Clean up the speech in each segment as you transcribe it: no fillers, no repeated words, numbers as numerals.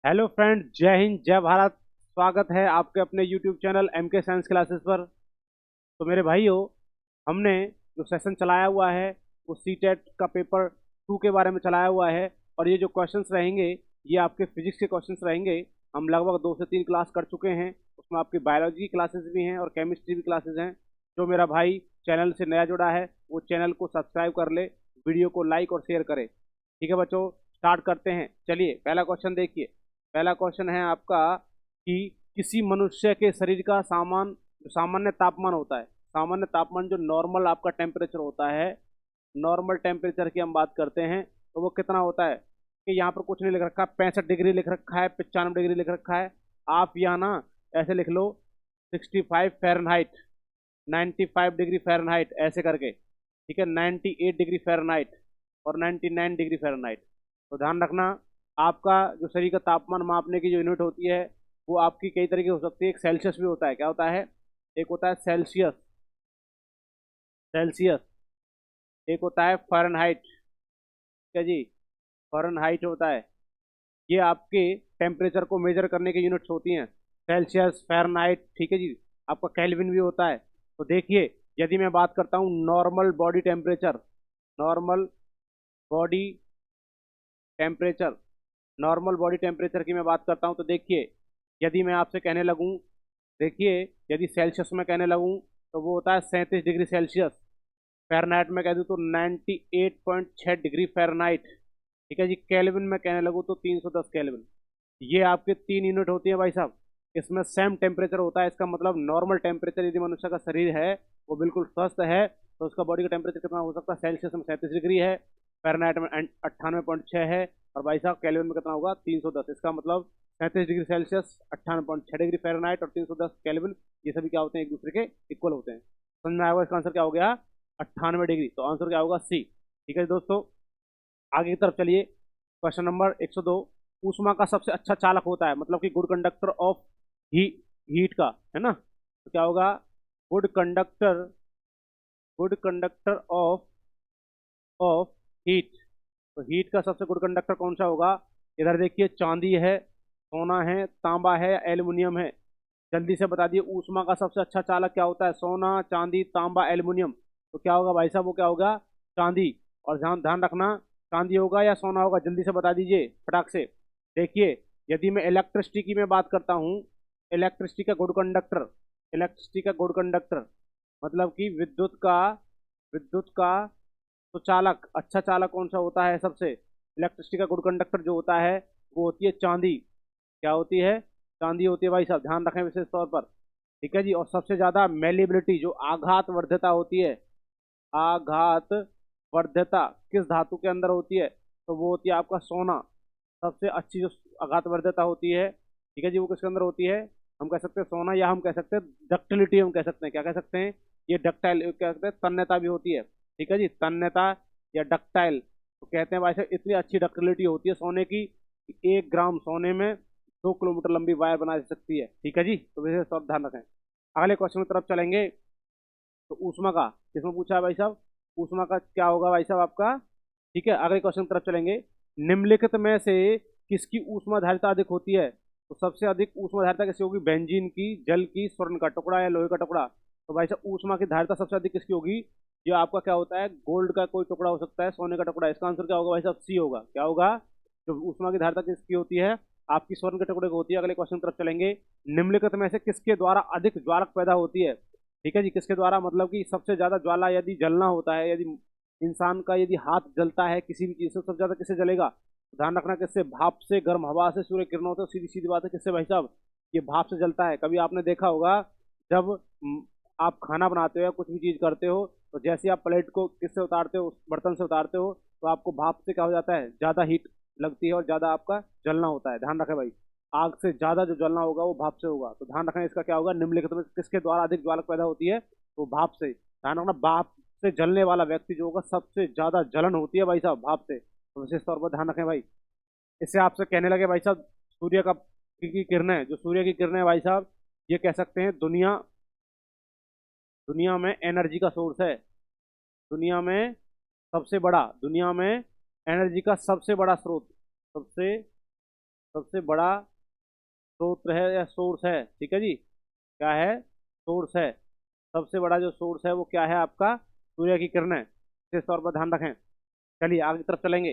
Hello friend, जय हिंद जय भारत। स्वागत है आपके अपने यूट्यूब चैनल एम के साइंस क्लासेस पर। तो मेरे भाइयों, हमने जो सेशन चलाया हुआ है वो सी टेट का पेपर 2 के बारे में चलाया हुआ है। और ये जो क्वेश्चंस रहेंगे ये आपके फिजिक्स के क्वेश्चंस रहेंगे। हम लगभग 2 से 3 क्लास कर चुके हैं। उसमें आपकी बायोलॉजी की क्लासेस भी हैं और केमिस्ट्री भी क्लासेस हैं। जो मेरा भाई चैनल से नया जुड़ा है वो चैनल को सब्सक्राइब कर ले, वीडियो को लाइक और शेयर करे। ठीक है बच्चों, स्टार्ट करते हैं। चलिए पहला क्वेश्चन देखिए। पहला क्वेश्चन है आपका कि किसी मनुष्य के शरीर का जो सामान्य तापमान होता है, सामान्य तापमान जो नॉर्मल आपका टेम्परेचर होता है, नॉर्मल टेम्परेचर की हम बात करते हैं तो वो कितना होता है। कि यहाँ पर कुछ नहीं लिख रखा, 65 डिग्री लिख रखा है, 95 डिग्री लिख रखा है। आप यहाँ ना ऐसे लिख लो 65 फ़ारेनहाइट, 95 डिग्री फ़ारेनहाइट ऐसे करके। ठीक है, 98 डिग्री फ़ारेनहाइट और 99 डिग्री फ़ारेनहाइट। तो ध्यान रखना, आपका जो शरीर का तापमान मापने की जो यूनिट होती है वो आपकी कई तरीके हो सकती है। एक सेल्सियस भी होता है। क्या होता है? एक होता है सेल्सियस, सेल्सियस। एक होता है फ़ारेनहाइट। ठीक है जी, फ़ारेनहाइट होता है। ये आपके टेम्परेचर को मेजर करने की यूनिट्स होती हैं, सेल्सियस, फ़ारेनहाइट। ठीक है जी। आपका केल्विन भी होता है। तो देखिए, यदि मैं बात करता हूँ normal body temperature, normal body temperature, normal body temperature की मैं बात करता हूँ तो देखिए, यदि मैं आपसे कहने लगूँ, देखिए, यदि सेल्सियस में कहने लगूँ तो वो होता है 37 डिग्री सेल्सियस। फ़ारेनहाइट में कह दूँ तो 98.6 डिग्री फ़ारेनहाइट। ठीक है जी। केल्विन में कहने लगूँ तो 310 केल्विन। ये आपके 3 यूनिट होती है भाई साहब। इसमें सेम टेम्परेचर होता है। इसका मतलब नॉर्मल टेम्परेचर यदि मनुष्य का शरीर है वो बिल्कुल स्वस्थ है तो उसका बॉडी का टेम्परेचर कितना हो सकता है? सेल्सियस में 37 डिग्री है, फ़ारेनहाइट में 98.6 है, और भाई साहब केल्विन में कितना होगा? 310। इसका मतलब 37 डिग्री सेल्सियस, 98.6 डिग्री फ़ारेनहाइट और 310 केल्विन, ये सभी क्या होते हैं? एक दूसरे के इक्वल होते हैं। समझ में आएगा? इसका आंसर क्या हो गया? 98 डिग्री। तो आंसर क्या होगा? सी। ठीक है दोस्तों, आगे की तरफ चलिए। Question number 102। ऊष्मा का सबसे अच्छा चालक होता है, मतलब कि good conductor of he heat का, है ना? तो क्या होगा? Good conductor, good conductor of of heat. तो हीट का सबसे गुड कंडक्टर कौन सा होगा? इधर देखिए, चांदी है, सोना है, तांबा है, एल्युमिनियम है। जल्दी से बता दिए, ऊष्मा का सबसे अच्छा चालक क्या होता है? सोना, चांदी, तांबा, एल्युमिनियम। तो क्या होगा भाई साहब? वो क्या होगा? चांदी। और ध्यान ध्यान रखना, चांदी होगा या सोना होगा? जल्दी से बता दीजिए फटाक से। देखिए, यदि मैं इलेक्ट्रिसिटी की मैं बात करता हूँ, इलेक्ट्रिसिटी का गुड कंडक्टर, इलेक्ट्रिसिटी का गुड कंडक्टर मतलब कि विद्युत का तो चालक, अच्छा चालक कौन सा होता है? सबसे इलेक्ट्रिसिटी का गुड कंडक्टर जो होता है वो होती है चांदी। क्या होती है? चांदी होती है भाई साहब, ध्यान रखें विशेष तौर पर। ठीक है जी। और सबसे ज्यादा मेलिबिलिटी, जो आघात वर्ध्यता होती है, आघात वर्ध्यता किस धातु के अंदर होती है? तो वो होती है आपका सोना। सबसे अच्छी जो आघात वर्ध्यता होती है, ठीक है जी, वो किसके अंदर होती है? हम कह सकते हैं सोना, या हम कह सकते हैं डक्टिलिटी। हम कह सकते हैं, क्या कह सकते हैं? ये डक्टाइल, कह सकते हैं तन्यता भी होती है। ठीक है जी, तन्यता या डक्टाइल। तो कहते हैं भाई साहब इतनी अच्छी डक्टिलिटी होती है सोने की कि 1 ग्राम सोने में 2 किलोमीटर लंबी वायर बना दे सकती है। ठीक है जी, तो विशेष तौर पर ध्यान रखें। अगले क्वेश्चन की तरफ चलेंगे। तो ऊष्मा का किसमें पूछा है भाई साहब? ऊष्मा का क्या होगा भाई साहब आपका? ठीक है, अगले क्वेश्चन की तरफ चलेंगे। निम्नलिखित में से किसकी ऊष्मा धारिता अधिक होती है? तो सबसे अधिक ऊष्मा धारिता किसकी होगी? बेंजीन की, जल की, स्वर्ण का टुकड़ा या लोहे का टुकड़ा? तो भाई साहब ऊष्मा की धारिता सबसे अधिक किसकी होगी? जो आपका क्या होता है, गोल्ड का कोई टुकड़ा हो सकता है, सोने का टुकड़ा। इसका आंसर क्या होगा भाई साहब? सी होगा। क्या होगा? जो ऊष्मा की धारिता किसकी होती है? आपकी स्वर्ण के टुकड़े की होती है। अगले क्वेश्चन की तरफ चलेंगे। निम्नलिखित में से किसके द्वारा अधिक ज्वालक पैदा होती है? ठीक है जी, किसके द्वारा, मतलब कि सबसे ज्यादा ज्वाला यदि जलना होता है, यदि इंसान का यदि हाथ जलता है किसी भी चीज से, सबसे ज्यादा किससे जलेगा? ध्यान रखना, किससे? भाप से, गर्म हवा से, सूर्य किरणों से। सीधी सीधी बात है, किससे भाई साहब? ये भाप से जलता है। कभी आपने देखा होगा, जब आप खाना बनाते हो या कुछ भी चीज करते हो तो जैसे आप प्लेट को किससे उतारते हो, उस बर्तन से उतारते हो, तो आपको भाप से क्या हो जाता है? ज्यादा हीट लगती है और ज्यादा आपका जलना होता है। ध्यान रखें भाई, आग से ज्यादा जो जलना होगा वो भाप से होगा। तो ध्यान रखना, इसका क्या होगा? निम्नलिखित में किसके द्वारा अधिक ज्वालक पैदा होती है? तो भाप से। ध्यान रखना, भाप से जलने वाला व्यक्ति जो होगा सबसे ज्यादा जलन होती है भाई साहब भाप से। तो विशेष तौर पर ध्यान रखें भाई। इससे आपसे कहने लगे भाई साहब, सूर्य का की किरणें, जो सूर्य की किरणें भाई साहब, ये कह सकते हैं दुनिया दुनिया में एनर्जी का सोर्स है। दुनिया में सबसे बड़ा, दुनिया में एनर्जी का सबसे बड़ा स्रोत, सबसे सबसे बड़ा स्रोत है या सोर्स है, ठीक है जी, क्या है, सोर्स है। सबसे बड़ा जो सोर्स है वो क्या है आपका, सूर्य की किरणें, इस तौर पर ध्यान रखें। चलिए आगे की तरफ चलेंगे।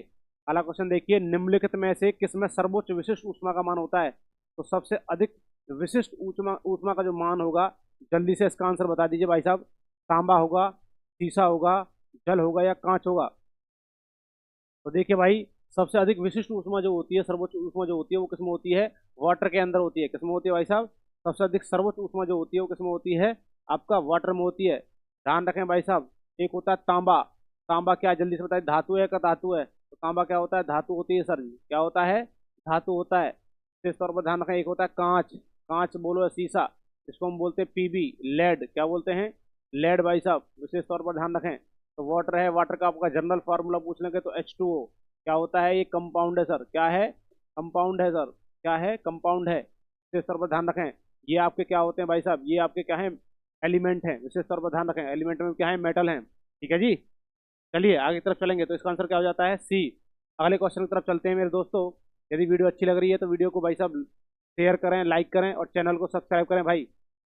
अगला क्वेश्चन देखिए, निम्नलिखित में से किसमें सर्वोच्च विशिष्ट ऊष्मा का मान होता है। तो सबसे अधिक विशिष्ट ऊष्मा ऊष्मा का जो मान होगा, जल्दी से इसका आंसर बता दीजिए भाई साहब। तांबा होगा, शीशा होगा, जल होगा या कांच होगा। तो देखिए भाई, सबसे अधिक विशिष्ट ऊष्मा जो होती है, सर्वोच्च ऊष्मा जो होती है वो किसमें होती है, वाटर के अंदर होती है। किसमें होती है भाई साहब, सबसे अधिक सर्वोच्च ऊष्मा जो होती है वो किसमें होती है, आपका वाटर में होती है। ध्यान रखें भाई साहब। एक होता है तांबा। तांबा क्या है, जल्दी से बताइए, धातु है का धातु है। तो तांबा क्या होता है, धातु होती है सर जी, क्या होता है, धातु होता है। इस तौर पर ध्यान रखें। एक होता है कांच, कांच बोलो या शीशा, इसको हम बोलते हैं पीबी, लेड, क्या बोलते हैं, लेड भाई साहब, विशेष तौर पर ध्यान रखें। तो वाटर है, वाटर का आपका जनरल फार्मूला पूछ लेंगे तो H2O, क्या होता है, ये कंपाउंड है सर, क्या है, कंपाउंड है सर, क्या है, कंपाउंड है। विशेष तौर पर ध्यान रखें। ये आपके क्या होते हैं भाई साहब, ये आपके क्या है, एलिमेंट हैं। विशेष तौर पर ध्यान रखें, एलिमेंट में क्या है, मेटल है, ठीक है जी। चलिए आगे की तरफ चलेंगे, तो इसका आंसर क्या हो जाता है, सी। अगले क्वेश्चन की तरफ चलते हैं मेरे दोस्तों। यदि वीडियो अच्छी लग रही है तो वीडियो को भाई साहब शेयर करें, लाइक करें और चैनल को सब्सक्राइब करें भाई।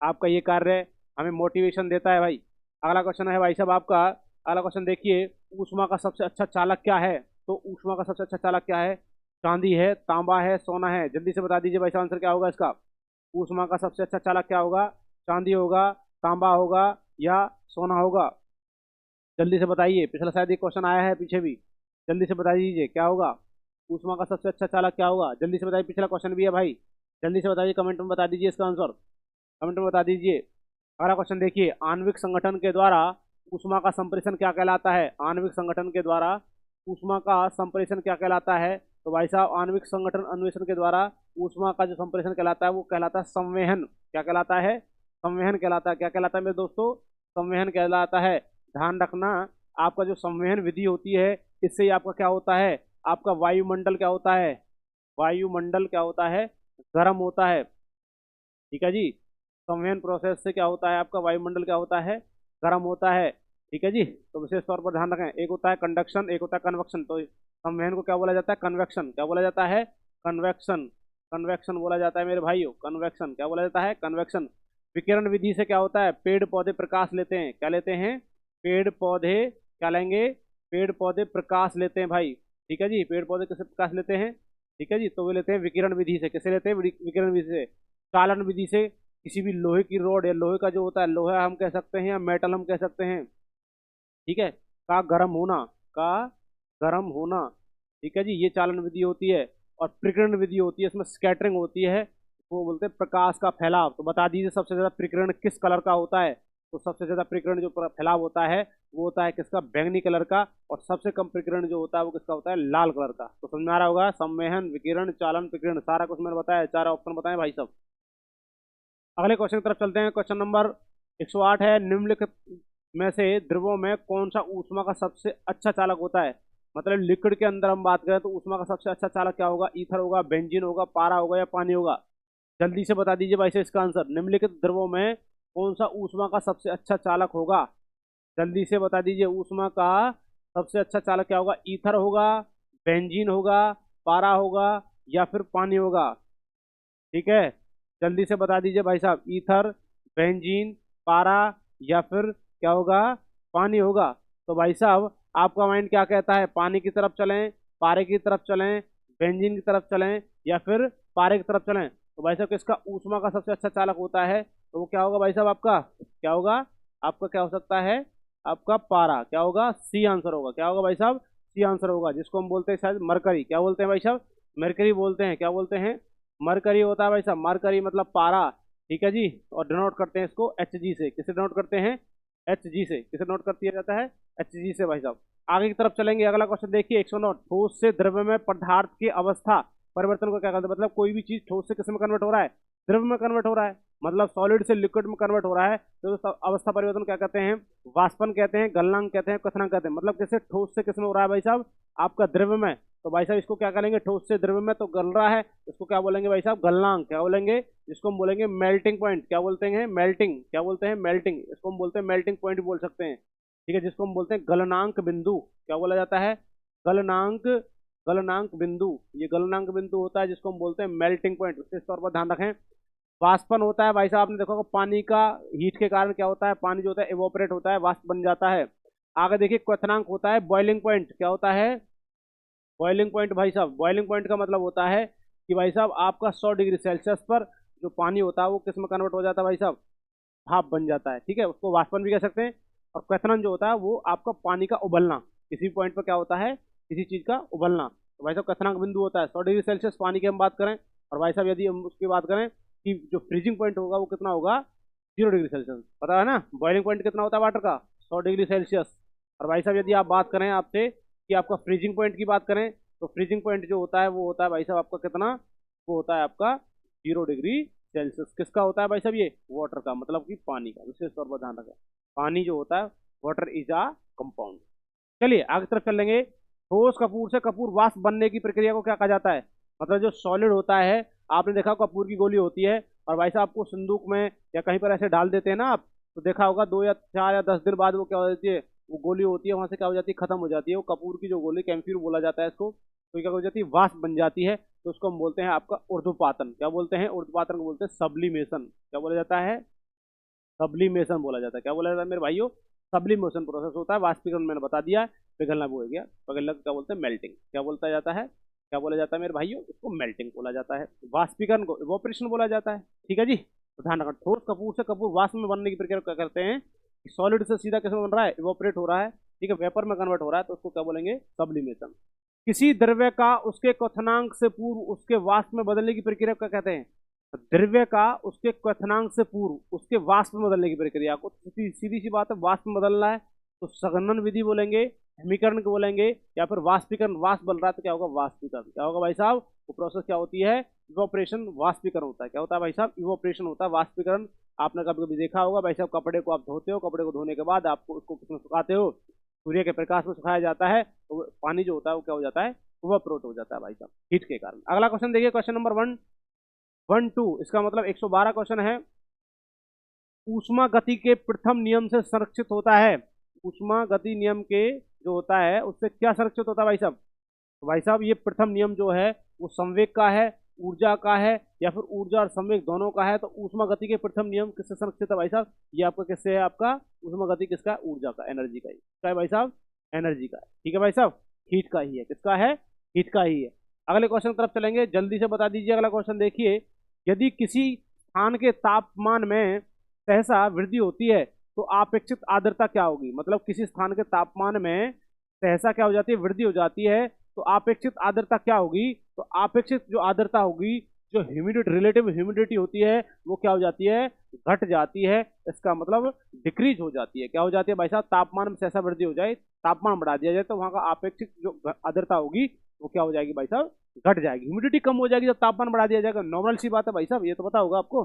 आपका ये कार्य हमें मोटिवेशन देता है भाई। अगला क्वेश्चन है भाई साहब आपका, अगला क्वेश्चन देखिए, ऊष्मा का सबसे अच्छा चालक क्या है। तो ऊष्मा का सबसे अच्छा चालक क्या है, चांदी है, तांबा है, सोना है। जल्दी से बता दीजिए भाई साहब आंसर क्या होगा इसका। ऊष्मा का सबसे अच्छा चालक क्या होगा, चांदी होगा, तांबा होगा या सोना होगा। जल्दी से बताइए, पिछला शायद ये क्वेश्चन आया है पीछे भी। जल्दी से बता दीजिए क्या होगा, ऊष्मा का सबसे अच्छा चालक क्या होगा। जल्दी से बताइए, पिछला क्वेश्चन भी है भाई। जल्दी से बताइए, कमेंट में बता दीजिए इसका आंसर, कमेंट में बता दीजिए। अगला क्वेश्चन देखिए, आणविक संगठन के द्वारा ऊष्मा का संप्रेषण क्या कहलाता है। आणविक संगठन के द्वारा ऊष्मा का संप्रेषण क्या कहलाता है। तो भाई साहब, आणविक संगठन अन्वेषण के द्वारा ऊष्मा का जो संप्रेषण कहलाता है वो कहलाता है संवहन। क्या कहलाता है, संवहन कहलाता है। क्या कहलाता है मेरे दोस्तों, संवहन कहलाता है। ध्यान रखना, आपका जो संवहन विधि होती है, इससे ही आपका क्या होता है, आपका वायुमंडल क्या होता है, वायुमंडल क्या होता है, गर्म होता है, ठीक है जी। संवहन प्रोसेस से क्या होता है, आपका वायुमंडल क्या होता है, गर्म होता है, ठीक है जी। तो विशेष तौर पर ध्यान रखें, एक होता है कंडक्शन, एक होता है कन्वेक्शन। तो संवहन को क्या बोला जाता है, कन्वेक्शन, क्या बोला जाता है, कन्वेक्शन, कन्वेक्शन बोला जाता है मेरे भाइयों, कन्वेक्शन, क्या बोला जाता है, कन्वेक्शन। विकिरण विधि से क्या होता है, पेड़ पौधे प्रकाश लेते हैं, क्या लेते हैं, पेड़ पौधे क्या लेंगे, पेड़ पौधे प्रकाश लेते हैं भाई, ठीक है जी। पेड़ पौधे किससे प्रकाश लेते हैं, ठीक है जी, तो वे लेते हैं विकिरण विधि से। किसे लेते हैं, विकिरण विधि से। चालन विधि से किसी भी लोहे की रॉड या लोहे का जो होता है, लोहा हम कह सकते हैं या मेटल हम कह सकते हैं, ठीक है, का गर्म होना, का गर्म होना, ठीक है जी, ये चालन विधि होती है। और प्रकीर्ण विधि होती है, इसमें स्कैटरिंग होती है, वो बोलते हैं प्रकाश का फैलाव। तो बता दीजिए सबसे ज्यादा प्रकीर्ण किस कलर का होता है। तो सबसे ज्यादा प्रकीर्ण जो फैलाव होता है वो होता है किसका, बैंगनी कलर का। और सबसे कम प्रकीर्ण जो होता है वो किसका होता है, लाल कलर का। तो समझ में आ रहा होगा, संवहन, विकिरण, चालन, प्रकीर्ण, सारा कुछ मैंने बताया, चार ऑप्शन बताए भाई साहब। अगले क्वेश्चन की तरफ चलते हैं। क्वेश्चन नंबर 108 है, निम्नलिखित में से द्रवों में कौन सा ऊष्मा का सबसे अच्छा चालक होता है। मतलब लिक्विड के अंदर हम बात करें तो ऊष्मा का सबसे अच्छा चालक क्या होगा, ईथर होगा, बेंजीन होगा, पारा होगा या पानी होगा। जल्दी से बता दीजिए भाई से इसका आंसर, निम्नलिखित द्रवों में कौन सा ऊष्मा का सबसे अच्छा चालक होगा। जल्दी से बता दीजिए, ऊष्मा का सबसे अच्छा चालक क्या होगा, ईथर होगा, बेंजीन होगा, पारा होगा या फिर पानी होगा, ठीक है। जल्दी से बता दीजिए भाई साहब, ईथर, बेंजीन, पारा या फिर क्या होगा, पानी होगा। तो भाई साहब, आपका माइंड क्या कहता है, पानी की तरफ चलें, पारे की तरफ चलें, बेंजीन की तरफ चलें या फिर पारे की तरफ चलें। तो भाई साहब, किसका ऊष्मा का सबसे अच्छा चालक होता है, तो वो क्या होगा भाई साहब, आपका क्या होगा, आपका क्या हो सकता है, आपका पारा। क्या होगा, सी आंसर होगा। क्या होगा भाई साहब, सी आंसर होगा, जिसको हम बोलते हैं शायद मरकरी। क्या बोलते हैं भाई साहब, मरकरी बोलते हैं। क्या बोलते हैं, मरकरी होता है भाई साहब, मरकरी मतलब पारा, ठीक है जी। और डिनोट करते हैं इसको एच जी से। किसे डिनोट करते हैं, एच जी से। किसे नोट कर दिया जाता है, एच जी से भाई साहब। आगे की तरफ चलेंगे, अगला क्वेश्चन देखिए 109, ठोस से द्रव्य में पदार्थ की अवस्था परिवर्तन को क्या कहते हैं। मतलब कोई भी चीज ठोस से किस में कन्वर्ट हो रहा है, द्रव्य में कन्वर्ट हो रहा है, मतलब सॉलिड से लिक्विड में कन्वर्ट हो रहा है, तो उस अवस्था परिवर्तन क्या कहते हैं, वाष्पन कहते हैं, गलनांक कहते हैं, क्वथनांक कहते हैं। मतलब जैसे ठोस से किस में हो रहा है भाई साहब, आपका द्रव्य में, तो भाई साहब इसको क्या करेंगे, ठोस से द्रव्य में तो गल रहा है, इसको क्या बोलेंगे भाई साहब, गलनांक। क्या बोलेंगे, जिसको हम बोलेंगे मेल्टिंग पॉइंट। क्या बोलते हैं, मेल्टिंग। क्या बोलते हैं, मेल्टिंग। इसको हम बोलते हैं मेल्टिंग पॉइंट बोल सकते हैं, ठीक है, जिसको हम बोलते हैं गलनांक बिंदु। क्या बोला जाता है, गलनांक गलनांक बिंदु, ये गलनांक बिंदु होता है जिसको हम बोलते हैं मेल्टिंग पॉइंट, विशेष तौर पर ध्यान रखें। वाष्पन होता है भाई साहब, आपने देखा होगा पानी का हीट के कारण क्या होता है, पानी जो होता है इवोपरेट होता है, वाष्प बन जाता है। आगे देखिए क्वथनांक होता है बॉइलिंग पॉइंट, क्या होता है बॉइलिंग पॉइंट भाई साहब। बॉइलिंग पॉइंट का मतलब होता है कि भाई साहब आपका 100 डिग्री सेल्सियस पर जो पानी होता है वो किस में कन्वर्ट हो जाता है भाई साहब, भाप बन जाता है, ठीक है, उसको वाष्पन भी कह सकते हैं। और क्वथनन जो होता है वो आपका पानी का उबलना, किसी पॉइंट पर क्या होता है, किसी चीज का उबलना, तो भाई साहब क्वथनांक बिंदु होता है 100 डिग्री सेल्सियस पानी की हम बात करें। और भाई साहब यदि हम उसकी बात करें कि जो फ्रीजिंग पॉइंट होगा वो कितना होगा, 0 डिग्री सेल्सियस, पता है ना बॉइलिंग पॉइंट कितना होता है वाटर का, 100 डिग्री सेल्सियस। और भाई साहब यदि आप बात करें आपसे कि आपका फ्रीजिंग पॉइंट की बात करें, तो फ्रीजिंग पॉइंट जो होता है वो होता है भाई साहब आपका कितना, वो होता है आपका 0 डिग्री सेल्सियस। किसका होता है भाई साहब, ये वाटर का, मतलब कि पानी का, विशेष तौर पर ध्यान रखें, पानी जो होता है वाटर इज अ कंपाउंड। चलिए आगे तरफ चल लेंगे। ठोस कपूर से कपूर वाष्प बनने की प्रक्रिया को क्या कहा जाता है, मतलब जो सॉलिड होता है, आपने देखा कपूर की गोली होती है, और भाई साहब आपको संदूक में या कहीं पर ऐसे डाल देते हैं ना आप, तो देखा होगा 2 या 4 या 10 दिन बाद वो क्या हो जाती है, वो गोली होती है वहां से क्या हो जाती है, खत्म हो जाती है, वो कपूर की जो गोली कैम्फ्यूर बोला जाता है इसको, तो क्या हो जाती है, वाष्प बन जाती है। तो उसको हम बोलते हैं आपका ऊर्ध्वपातन, क्या बोलते हैं, ऊर्ध्वपातन को बोलते हैं सब्लिमेशन, क्या बोला जाता है, सब्लिमेशन बोला जाता है, क्या बोला जाता है मेरे भाइयों, सब्लिमेशन प्रोसेस होता है, वाष्पीकरण मैंने बता दिया है, पिघलना वो हो गया, पिघलना को क्या बोलते हैं, मेल्टिंग, क्या बोलता जाता है, क्या बोला जाता है मेरे भाइयों, इसको मेल्टिंग बोला जाता है, वाष्पीकरण को इवोपरेशन बोला जाता है, ठीक है जी। तो ध्यान रखना, ठोस कपूर से कपूर वाष्प में बनने की प्रक्रिया क्या करते हैं, सॉलिड से सीधा कैसे बन रहा है, इवोपरेट हो रहा है, ठीक है, वेपर में कन्वर्ट हो रहा है, तो उसको क्या बोलेंगे, सब्लिमेशन। किसी द्रव्य का उसके क्वथनांक से पूर्व उसके वाष्प में बदलने की प्रक्रिया क्या कहते हैं, द्रव्य का उसके क्वथनांक से पूर्व उसके वाष्प में बदलने की प्रक्रिया को, सीधी सी बात है, वाष्प में बदलना है तो संघनन विधि बोलेंगे, हिमीकरण को बोलेंगे, या फिर वाष्पीकरण, वाष्प बन रहा है तो क्या होगा, वाष्पीकरण, क्या होगा भाई साहब, वो प्रोसेस क्या होती है, इवोपरेशन, वाष्पीकरण होता है, क्या होता है भाई साहब, इवोपरेशन होता है, वाष्पीकरण। आपने कभी कभी देखा होगा भाई साहब, कपड़े को आप धोते हो, कपड़े को धोने के बाद आपको उसको किसमें सुखाते हो, सूर्य के प्रकाश में सुखाया जाता है, तो पानी जो होता है वो क्या हो जाता है, इवोपरेट हो जाता है भाई साहब, हीट के कारण। अगला क्वेश्चन देखिए, क्वेश्चन नंबर 112, इसका मतलब 112 क्वेश्चन है। ऊष्मा गति के प्रथम नियम से संरक्षित होता है, ऊष्मा गति नियम के जो होता है उससे क्या संरक्षित होता है भाई साहब, तो भाई साहब ये प्रथम नियम जो है वो संवेग का है, ऊर्जा का है, या फिर ऊर्जा और संवेग दोनों का है। तो ऊष्मा गति के प्रथम नियम किससे संरक्षित है भाई साहब, ये आपका किससे है, आपका ऊष्मा गति किसका है, ऊर्जा का, एनर्जी का ही, क्या है भाई साहब, एनर्जी का है, ठीक है भाई साहब, हीट का ही है, किसका है, हीट का ही है। अगले क्वेश्चन की तरफ चलेंगे, जल्दी से बता दीजिए अगला क्वेश्चन देखिए। यदि किसी स्थान के तापमान में सहसा वृद्धि होती है तो अपेक्षित आर्द्रता क्या होगी, मतलब किसी स्थान के तापमान में सहसा क्या हो जाती है, वृद्धि हो जाती है, तो अपेक्षित आर्द्रता क्या होगी, तो अपेक्षित जो आर्द्रता होगी, जो ह्यूमिडिटी, रिलेटिव ह्यूमिडिटी होती है, वो क्या हो जाती है, घट जाती है, इसका मतलब डिक्रीज हो जाती है, क्या हो जाती है भाई साहब, तापमान में सहसा वृद्धि हो जाए, तापमान बढ़ा दिया जाए, तो वहां का अपेक्षित जो आर्द्रता होगी वो क्या हो जाएगी भाई साहब, घट जाएगी, ह्यूमिडिटी कम हो जाएगी जब तापमान बढ़ा दिया जाएगा, नॉर्मल सी बात है भाई साहब, ये तो पता होगा आपको,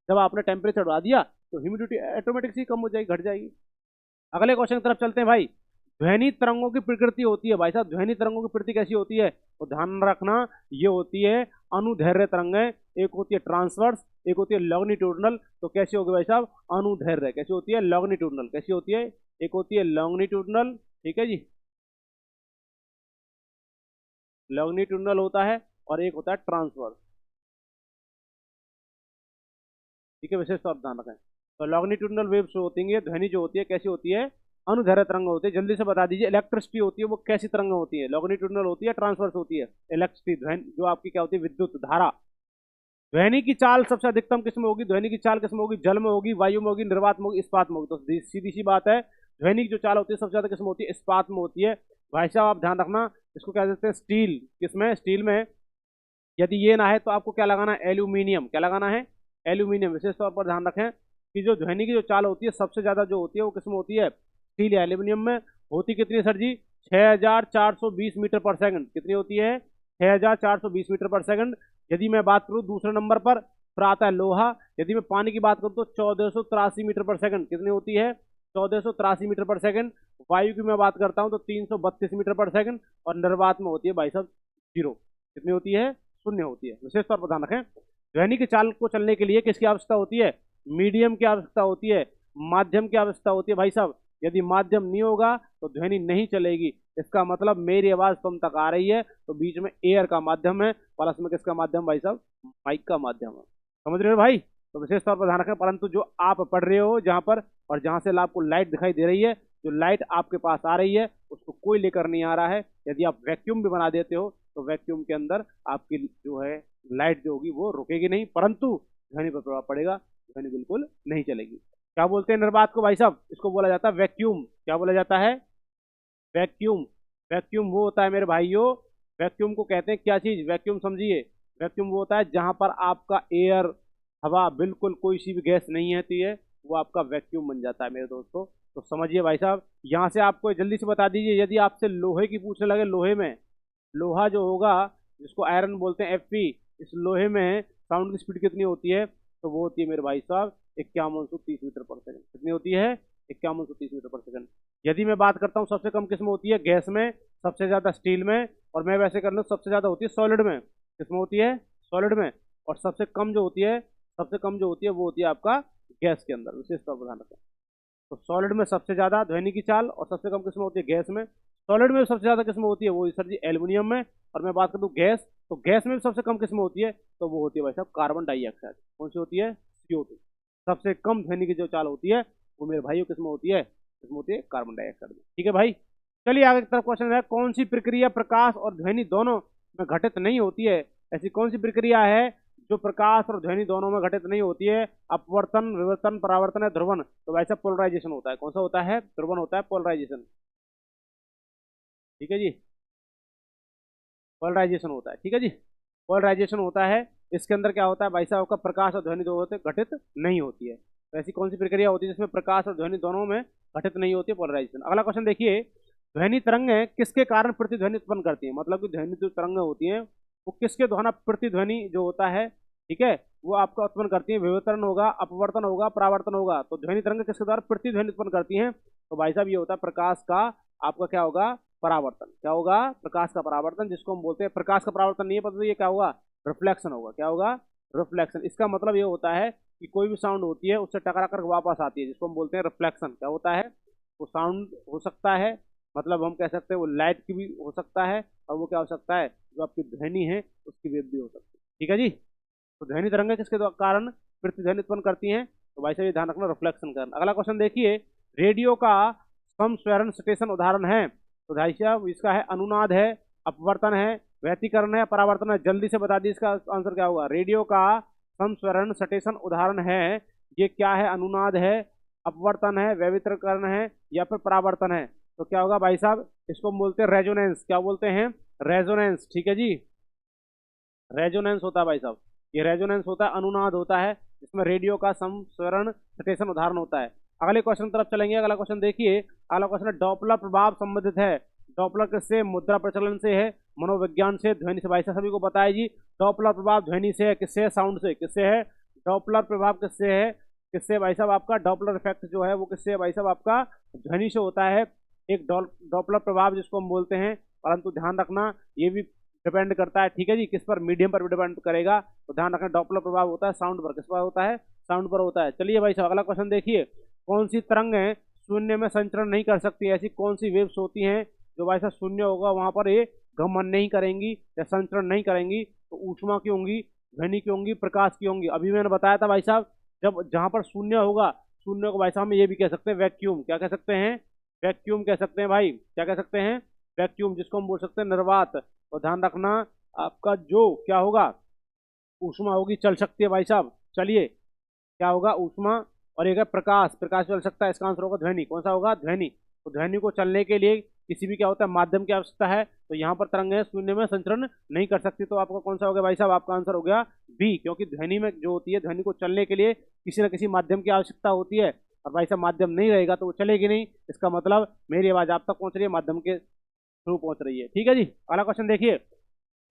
जब आपने टेम्परेचर बढ़ा दिया तो ह्यूमिडिटी ऑटोमेटिक सी कम हो जाएगी, घट जाएगी। अगले क्वेश्चन की तरफ चलते हैं भाई। ध्वनि तरंगों की प्रकृति होती है भाई साहब, ध्वनि तरंगों की प्रकृति कैसी होती है, तो ध्यान रखना, ये होती है अनुदैर्घ्य तरंगें, एक होती है ट्रांसवर्स, एक होती है लॉन्गिट्यूडनल। तो कैसी होगी भाई साहब, अनुदैर्घ्य, कैसी होती है, लॉन्गिट्यूडनल, कैसी होती है, एक होती है लॉन्गिट्यूडनल, ठीक है जी, लॉन्गिट्यूडनल होता है, और एक होता है ट्रांसवर्स, ठीक है, विशेष तौर पर ध्यान रखें। तो लॉन्गिट्यूडनल वेव्स जो होती है, ध्वनि जो होती है कैसी होती है, अनुदैर्घ्य तरंग होती है, जल्दी से बता दीजिए। इलेक्ट्रिसिटी होती है वो कैसी तरंग होती है, लॉन्गिट्यूडनल होती है, ट्रांसवर्स होती है, इलेक्ट्रिसिटी ध्वनि जो आपकी क्या होती है, विद्युत धारा। ध्वनि की चाल सबसे अधिकतम किसमें होगी, ध्वनि की चाल किसमें होगी, जल में होगी, वायु में होगी, निर्वात में होगी, इस्पात में होगी। तो सीधी सी बात है, ध्वनि की जो चाल होती है सबसे ज्यादा किसमें होती है, इस्पात में होती है भाई साहब, आप ध्यान रखना। इसको क्या कहते हैं, स्टील, किसमें, स्टील में। यदि ये ना है तो आपको क्या लगाना है, एल्यूमिनियम, क्या लगाना है, एल्यूमिनियम। विशेष तौर पर ध्यान रखें कि जो ध्वनि की जो चाल होती है सबसे ज्यादा जो होती है वो किसमें होती है, स्टील या एल्यूमिनियम में। होती कितनी है सर जी, 6420 मीटर पर सेकंड, कितनी होती है, 6420 मीटर पर सेकंड। यदि मैं बात करूं दूसरे नंबर पर, फिर आता है लोहा। यदि मैं पानी की बात करूं तो 1483 मीटर पर सेकंड, कितनी होती है, 1483 मीटर पर सेकंड। वायु की मैं बात करता हूं तो 332 मीटर पर सेकंड, और निर्वात में होती है भाई साहब जीरो, कितनी होती है, शून्य होती है। विशेष तौर पर ध्यान रखें, ध्वनि की चाल को चलने के लिए किसकी आवश्यकता होती है, मीडियम की आवश्यकता होती है, माध्यम की आवश्यकता होती है भाई साहब। यदि माध्यम नहीं होगा तो ध्वनि नहीं चलेगी। इसका मतलब मेरी आवाज तुम तक आ रही है तो बीच में एयर का माध्यम है, प्लस में किसका माध्यम भाई साहब, माइक का माध्यम है। समझ रहे हो भाई? तो विशेष तौर पर ध्यान रखें। परंतु जो आप पढ़ रहे हो जहां पर, और जहां से आपको लाइट दिखाई दे रही है, जो लाइट आपके पास आ रही है उसको कोई लेकर नहीं आ रहा है। यदि आप वैक्यूम भी बना देते हो तो वैक्यूम के अंदर आपकी जो है लाइट जो होगी वो रुकेगी नहीं, परंतु ध्वनि पर प्रभाव पड़ेगा, ध्वनि बिल्कुल नहीं चलेगी। क्या बोलते हैं निर्वात को भाई साहब? इसको बोला जाता है वैक्यूम। क्या बोला जाता है? वैक्यूम। वैक्यूम वो होता है मेरे भाइयों, वैक्यूम को कहते हैं क्या चीज? वैक्यूम समझिए, वैक्यूम वो होता है जहां पर आपका एयर, हवा, बिल्कुल कोई सी भी गैस नहीं आती है, वो आपका वैक्यूम बन जाता है मेरे दोस्तों। तो समझिए भाई साहब, यहां से आपको जल्दी से बता दीजिए, यदि आपसे लोहे की पूछने लगे, लोहे में, लोहा जो होगा जिसको आयरन बोलते हैं Fe, इस लोहे में साउंड की स्पीड कितनी होती है? तो वो होती है मेरे भाई साहब 5130 मीटर पर सेकंड। कितनी होती है? 5130 मीटर पर सेकंड। यदि मैं बात करता हूँ सबसे कम किस्म होती है गैस में, सबसे ज्यादा स्टील में, और मैं वैसे कर लूँ सबसे ज्यादा होती है सॉलिड में। किसमें होती है? सॉलिड में। और सबसे कम जो होती है, सबसे कम जो होती है वो होती है आपका गैस के अंदर। विशेष तौर पर ध्यान रखें। तो सॉलिड में सबसे ज्यादा ध्वनि की चाल और सबसे कम किस्म होती है गैस में। सॉलिड में सबसे ज्यादा किस्म होती है वो सर जी एल्यूमिनियम में। और मैं बात करूँ गैस, तो गैस में भी सबसे कम किस्म होती है, तो वो होती है भाई साहब कार्बन डाइऑक्साइड। कौन सी होती है? CO2। सबसे कम ध्वनि की जो चाल होती है वो मेरे भाइयों किस्म होती है, किस्म होती है कार्बन डाइऑक्साइड में। ठीक है भाई, चलिए आगे की तरफ क्वेश्चन है, कौन सी प्रक्रिया प्रकाश और ध्वनि दोनों में घटित नहीं होती है? ऐसी कौन सी प्रक्रिया है जो प्रकाश और ध्वनि दोनों में घटित नहीं होती है? अपवर्तन, विवर्तन, परावर्तन है, ध्रुवण। तो वैसा पोलराइजेशन होता है। कौन सा होता है? ध्रुवण होता है, पोलराइजेशन। ठीक है जी, पोलराइजेशन होता है। ठीक है जी, पोलराइजेशन होता है। इसके अंदर क्या होता है भाई साहब का, प्रकाश और ध्वनि दोनों घटित नहीं होती है। तो ऐसी कौन सी प्रक्रिया होती है जिसमें प्रकाश और ध्वनि दोनों में घटित नहीं होती है? पोलराइजेशन। अगला क्वेश्चन देखिए, ध्वनि तरंगें किसके कारण प्रतिध्वनि उत्पन्न करती है? मतलब कि ध्वनि जो तरंगें होती हैं वो किसके द्वारा प्रतिध्वनि जो होता है, ठीक है, वो आपका उत्पन्न करती है? विवर्तन होगा, अपवर्तन होगा, परावर्तन होगा। तो ध्वनि तरंगें किसके द्वारा प्रतिध्वनि उत्पन्न करती हैं? तो भाई साहब ये होता है प्रकाश का आपका क्या होगा? परावर्तन। क्या होगा? प्रकाश का परावर्तन, जिसको हम बोलते हैं, प्रकाश का परावर्तन नहीं है पता, तो ये क्या होगा? रिफ्लेक्शन होगा। क्या होगा? रिफ्लेक्शन। इसका मतलब ये होता है कि कोई भी साउंड होती है उससे टकरा कर वापस आती है, जिसको हम बोलते हैं रिफ्लेक्शन। क्या होता है? वो साउंड हो सकता है, मतलब हम कह सकते हैं वो लाइट की भी हो सकता है, और वो क्या हो सकता है, जो आपकी ध्वनि है उसकी वेव भी हो सकती है। ठीक है जी, तो ध्वनि तरंगें किसके कारण प्रतिध्वनि उत्पन्न करती हैं? तो भाई साहब ये ध्यान रखना, रिफ्लेक्शन करना। अगला क्वेश्चन देखिए, रेडियो का समस्वरण स्टेशन उदाहरण है? तो भाई साहब इसका है अनुनाद है, अपवर्तन है, व्यतिकरण है, परावर्तन है। जल्दी से बता दीजिए इसका आंसर क्या होगा? रेडियो का समस्वरण स्टेशन उदाहरण है, ये क्या है? अनुनाद है, अपवर्तन है, व्यतिकरण है, या फिर परावर्तन है। तो क्या होगा भाई साहब? इसको हम बोलते हैं रेजोनेंस। क्या बोलते हैं? रेजोनेंस। ठीक है जी, रेजोनेंस होता है भाई साहब, ये रेजोनेंस होता है, अनुनाद होता है, इसमें रेडियो का समस्वरण स्टेशन उदाहरण होता है। अगले क्वेश्चन तरफ चलेंगे। अगला क्वेश्चन देखिए, अगला क्वेश्चन है, डॉपलर प्रभाव संबंधित है? डॉपलर किससे? मुद्रा प्रचलन से है, मनोविज्ञान से, ध्वनि से। भाई साहब सभी को बताया जी, डॉपलर प्रभाव ध्वनि से है, किससे है? साउंड से। किससे है? डॉपलर प्रभाव किससे है? किससे भाई साहब? आपका डॉपलर इफेक्ट जो है वो किससे है भाई साहब? आपका ध्वनि से होता है। एक डॉपलर प्रभाव जिसको हम बोलते हैं, परंतु ध्यान रखना ये भी डिपेंड करता है, ठीक है जी, किस पर? मीडियम पर भी डिपेंड करेगा। तो ध्यान रखना, डॉपलर प्रभाव होता है साउंड पर। किस पर होता है? साउंड पर होता है। चलिए भाई साहब अगला क्वेश्चन देखिए, कौन सी तरंगें शून्य में संचरण नहीं कर सकती? ऐसी कौन सी वेव्स होती हैं जो भाई साहब शून्य होगा वहां पर ये गमन नहीं करेंगी या संचरण नहीं करेंगी? तो ऊष्मा की होंगी, ध्वनि की होंगी, प्रकाश की होंगी। अभी मैंने बताया था भाई साहब, जब जहां पर शून्य होगा, शून्य को भाई साहब हम ये भी कह सकते हैं वैक्यूम। क्या कह सकते हैं? वैक्यूम कह सकते हैं भाई। क्या कह सकते हैं? वैक्यूम, जिसको हम बोल सकते हैं निर्वात। तो ध्यान रखना, आपका जो क्या होगा, ऊष्मा होगी, चल सकती है भाई साहब। चलिए, क्या होगा? ऊष्मा। और एक है प्रकाश, प्रकाश चल सकता है। इसका आंसर होगा ध्वनि। कौन सा होगा? ध्वनि। तो ध्वनि को चलने के लिए किसी भी क्या होता है? माध्यम की आवश्यकता है। तो यहाँ पर तरंगें शून्य में संचरण नहीं कर सकती। तो आपका कौन सा हो गया भाई साहब? आपका आंसर हो गया बी, क्योंकि ध्वनि में जो होती है, ध्वनि को चलने के लिए किसी न किसी माध्यम की आवश्यकता होती है, और भाई साहब माध्यम नहीं रहेगा तो वो चलेगी नहीं। इसका मतलब मेरी आवाज आप तक पहुंच रही है, माध्यम के थ्रू पहुंच रही है। ठीक है जी, अगला क्वेश्चन देखिए,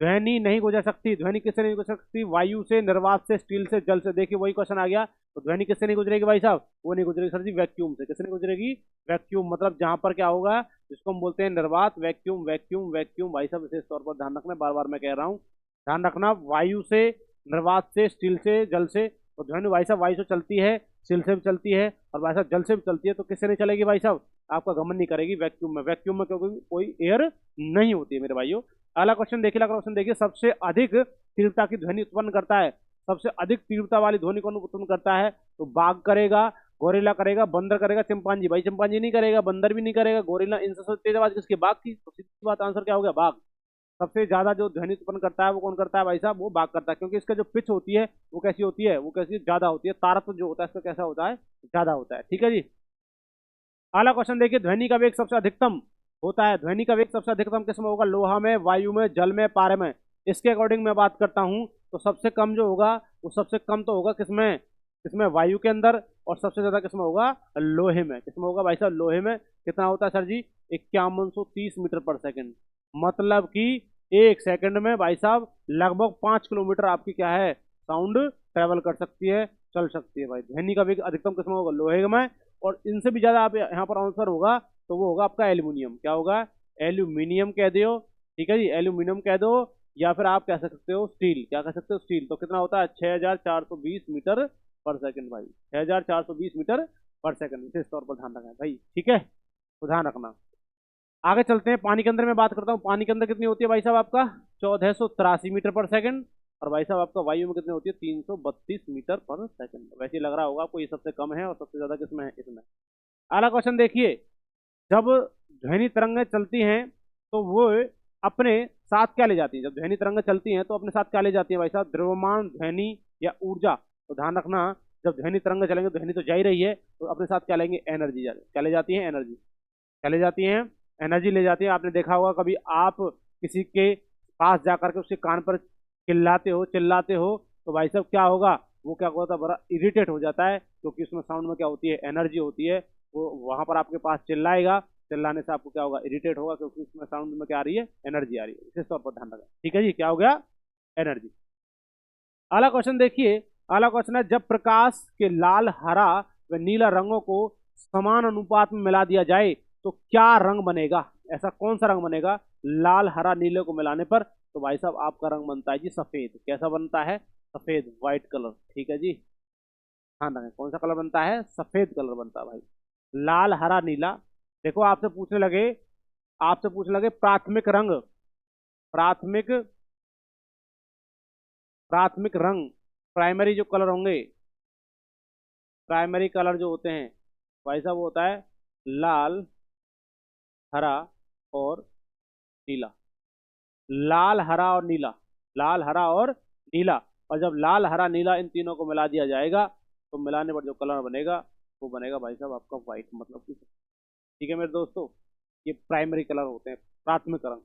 ध्वनि नहीं गुजर सकती? ध्वनि किससे नहीं गुजर सकती? वायु से, निर्वात से, स्टील से, जल से। देखिए वही क्वेश्चन आ गया। तो ध्वनि किससे नहीं गुजरेगी भाई साहब? वो नहीं गुजरेगी सर जी वैक्यूम से। किससे नहीं गुजरेगी? वैक्यूम। मतलब जहां पर क्या होगा, जिसको हम बोलते हैं निर्वात, वैक्यूम, वैक्यूम, वैक्यूम। भाई साहब विशेष तौर पर ध्यान रखना, बार बार मैं कह रहा हूँ, ध्यान रखना, वायु से, निर्वात से, स्टील से, जल से। तो ध्वनि भाई साहब वायु से चलती है, सिल से भी चलती है और भाई साहब जल से भी चलती है, तो किससे नहीं चलेगी भाई साहब? आपका गमन नहीं करेगी वैक्यूम में। वैक्यूम में क्योंकि कोई एयर नहीं होती है मेरे भाइयों। अगला क्वेश्चन देखिए, अगला क्वेश्चन देखिए, सबसे अधिक तीव्रता की ध्वनि उत्पन्न करता है, सबसे अधिक तीव्रता वाली ध्वनि कौन उत्पन्न करता है? तो बाघ करेगा, गोरिल्ला करेगा, बंदर करेगा, चिंपांजी। भाई चिंपांजी नहीं करेगा, बंदर भी नहीं करेगा, गोरिल्ला, इनसे सबसे तेज आवाज किसकी? बाघ की। तो सीधी बात, आंसर क्या हो गया? बाघ। सबसे ज्यादा जो ध्वनि उत्पन्न करता है वो कौन करता है भाई साहब? वो बाघ करता है, क्योंकि इसका जो पिच होती है वो कैसी होती है? वो कैसी? ज्यादा होती है। तारत्व जो होता है इसका कैसा होता है? ज्यादा होता है। ठीक है जी। अगला क्वेश्चन देखिए, ध्वनि का वेग सबसे अधिकतम होता है, ध्वनि का वेग सबसे अधिकतम किसमें होगा? लोहा में, वायु में, जल में, पारे में। इसके अकॉर्डिंग मैं बात करता हूं तो सबसे कम जो होगा वो सबसे कम तो होगा किसमें? किसमें? वायु के अंदर। और सबसे ज्यादा किसमें होगा? लोहे में। किसमें होगा भाई साहब? लोहे में। कितना होता है सर जी? 5130 मीटर पर सेकंड। मतलब कि एक सेकंड में भाई साहब लगभग 5 किलोमीटर आपकी क्या है? साउंड ट्रेवल कर सकती है, चल सकती है भाई। ध्वनि का वेग अधिकतम किसमें होगा? लोहे में। और इनसे भी ज्यादा आप यहाँ पर आंसर होगा तो वो होगा आपका एल्यूमिनियम। क्या होगा? एल्यूमिनियम कह दो। ठीक है जी, एल्यूमिनियम कह दो। या फिर आप कह सकते हो स्टील। क्या कह सकते हो? स्टील। तो कितना होता है? 6420 मीटर पर सेकंड भाई। 6420 मीटर पर सेकंड, विशेष तौर पर ध्यान रखना भाई। ठीक है, तो ध्यान रखना। आगे चलते हैं, पानी के अंदर मैं बात करता हूँ। पानी के अंदर कितनी होती है भाई साहब? आपका 1483 मीटर पर सेकंड। और भाई साहब आपका वायु में कितनी होती है? 332 मीटर पर सेकंड। वैसे ही लग रहा होगा आपको ये सबसे कम है और सबसे ज्यादा किसमें है? इसमें। अगला क्वेश्चन देखिए, जब ध्वनि तरंगें चलती हैं तो वो अपने साथ क्या ले जाती हैं? जब ध्वनि तरंगें चलती हैं तो अपने साथ क्या ले जाती हैं भाई साहब? द्रव्यमान, ध्वनि या ऊर्जा? तो ध्यान रखना, जब ध्वनि तरंगें चलेंगे, ध्वनि तो जा ही रही है, तो अपने साथ क्या लेंगे? एनर्जी। क्या ले जाती है? एनर्जी। क्या ले जाती हैं? एनर्जी ले जाती है। आपने देखा होगा कभी आप किसी के पास जाकर के उसके कान पर चिल्लाते हो, चिल्लाते हो, तो भाई साहब क्या होगा? वो क्या होता है? बड़ा इरिटेट हो जाता है, क्योंकि उसमें साउंड में क्या होती है? एनर्जी होती है। वो वहां पर आपके पास चिल्लाएगा, चिल्लाने से आपको क्या होगा? इरिटेट होगा, क्योंकि उसमें साउंड में क्या आ रही है? एनर्जी आ रही है। विशेष तौर पर ध्यान रखें। ठीक है जी, क्या हो गया? एनर्जी। अगला क्वेश्चन देखिए, अगला क्वेश्चन है, जब प्रकाश के लाल, हरा व नीला रंगों को समान अनुपात में मिला दिया जाए तो क्या रंग बनेगा? ऐसा कौन सा रंग बनेगा लाल, हरा, नीले को मिलाने पर? तो भाई साहब आपका रंग बनता है जी सफेद। कैसा बनता है? सफेद, व्हाइट कलर। ठीक है जी, ध्यान रखें। कौन सा कलर बनता है? सफेद कलर बनता है भाई। लाल, हरा, नीला। देखो आपसे पूछने लगे प्राथमिक रंग, प्राथमिक प्राथमिक रंग, प्राइमरी जो कलर होंगे, प्राइमरी कलर जो होते हैं भाई साहब, वो होता है लाल, हरा और नीला। लाल, हरा और नीला, लाल, हरा और नीला। और जब लाल, हरा, नीला इन तीनों को मिला दिया जाएगा तो मिलाने पर जो कलर बनेगा वो बनेगा भाई साहब आपका व्हाइट। मतलब कि ठीक है मेरे दोस्तों, ये प्राइमरी कलर होते हैं, प्राथमिक रंग।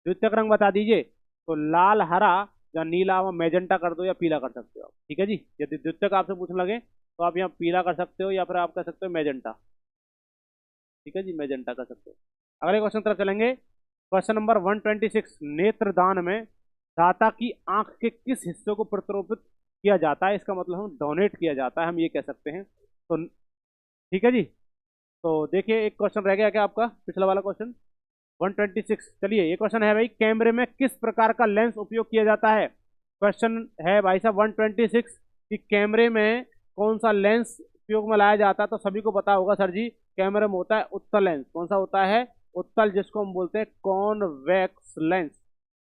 द्वितीयक रंग बता दीजिए। तो लाल, हरा या नीला व मैजेंटा कर दो या पीला कर सकते हो आप। ठीक है जी, यदि द्वितीयक आपसे पूछने लगे तो आप यहाँ पीला कर सकते हो या फिर आप कर सकते हो मैजेंटा। ठीक है जी, मैजेंटा कर सकते हो। अगले क्वेश्चन तरफ चलेंगे। क्वेश्चन नंबर 126, नेत्रदान में दाता की आंख के किस हिस्से को प्रत्यारोपित किया जाता है? इसका मतलब हम डोनेट किया जाता है, हम ये कह सकते हैं। तो ठीक है जी, तो देखिए एक क्वेश्चन रह गया क्या आपका? पिछला वाला क्वेश्चन 126। चलिए ये क्वेश्चन है भाई, कैमरे में किस प्रकार का लेंस उपयोग किया जाता है? क्वेश्चन है भाई साहब 126 कि कैमरे में कौन सा लेंस उपयोग में लाया जाता है? तो सभी को पता होगा सर जी, कैमरे में होता है उत्तल लेंस। कौन सा होता है? उत्तल, जिसको हम बोलते हैं कॉन्वेक्स लेंस।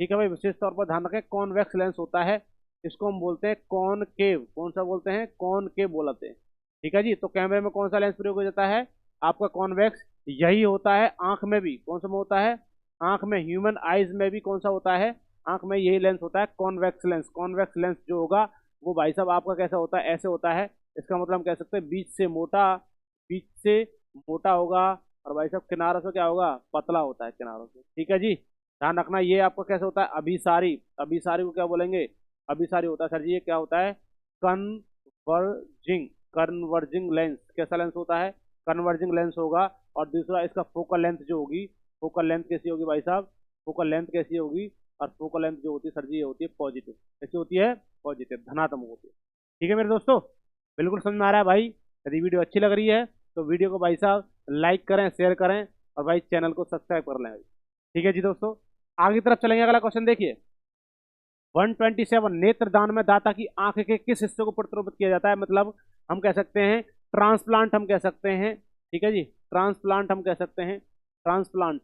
ठीक है भाई, विशेष तौर पर ध्यान रखें, कॉन्वेक्स लेंस होता है। इसको हम बोलते हैं कॉनकेव। कौन सा बोलते हैं? कॉनकेव बोलते हैं। ठीक है जी, तो कैमरे में कौन सा लेंस प्रयोग हो जाता है? आपका कॉन्वेक्स। यही होता है आंख में भी। कौन सा में होता है? आंख में, ह्यूमन आइज में भी कौन सा होता है? आंख में यही लेंस होता है, कॉन्वेक्स लेंस। कॉन्वेक्स लेंस जो होगा वो भाई साहब आपका कैसा होता है? ऐसे होता है। इसका मतलब हम कह सकते हैं बीच से मोटा होगा, और भाई साहब किनारों से क्या होगा? पतला होता है किनारों से। ठीक है जी, ध्यान रखना। ये आपको कैसे होता है? अभिसारी। अभिसारी को क्या बोलेंगे? अभिसारी होता है सर जी, ये क्या होता है? Converging, converging lens. कैसा लेंस होता है? कन्वर्जिंग लेंस होगा। और दूसरा इसका फोकल लेंथ जो होगी, फोकल लेंथ कैसी होगी भाई साहब? फोकल लेंथ कैसी होगी? और फोकल लेंथ जो होती है सर जी, ये होती है पॉजिटिव। कैसी होती है? पॉजिटिव, धनात्मक होती है। ठीक है मेरे दोस्तों, बिल्कुल समझ में आ रहा है भाई? यदि वीडियो अच्छी लग रही है तो वीडियो को भाई साहब लाइक करें, शेयर करें, और भाई चैनल को सब्सक्राइब कर लें भाई। ठीक है जी दोस्तों, आगे की तरफ चलेंगे। अगला क्वेश्चन देखिए 127, नेत्रदान में दाता की आंख के किस हिस्से को प्रत्यारोपित किया जाता है? मतलब हम कह सकते हैं ट्रांसप्लांट, हम कह सकते हैं, ठीक है जी, ट्रांसप्लांट हम कह सकते हैं, ट्रांसप्लांट,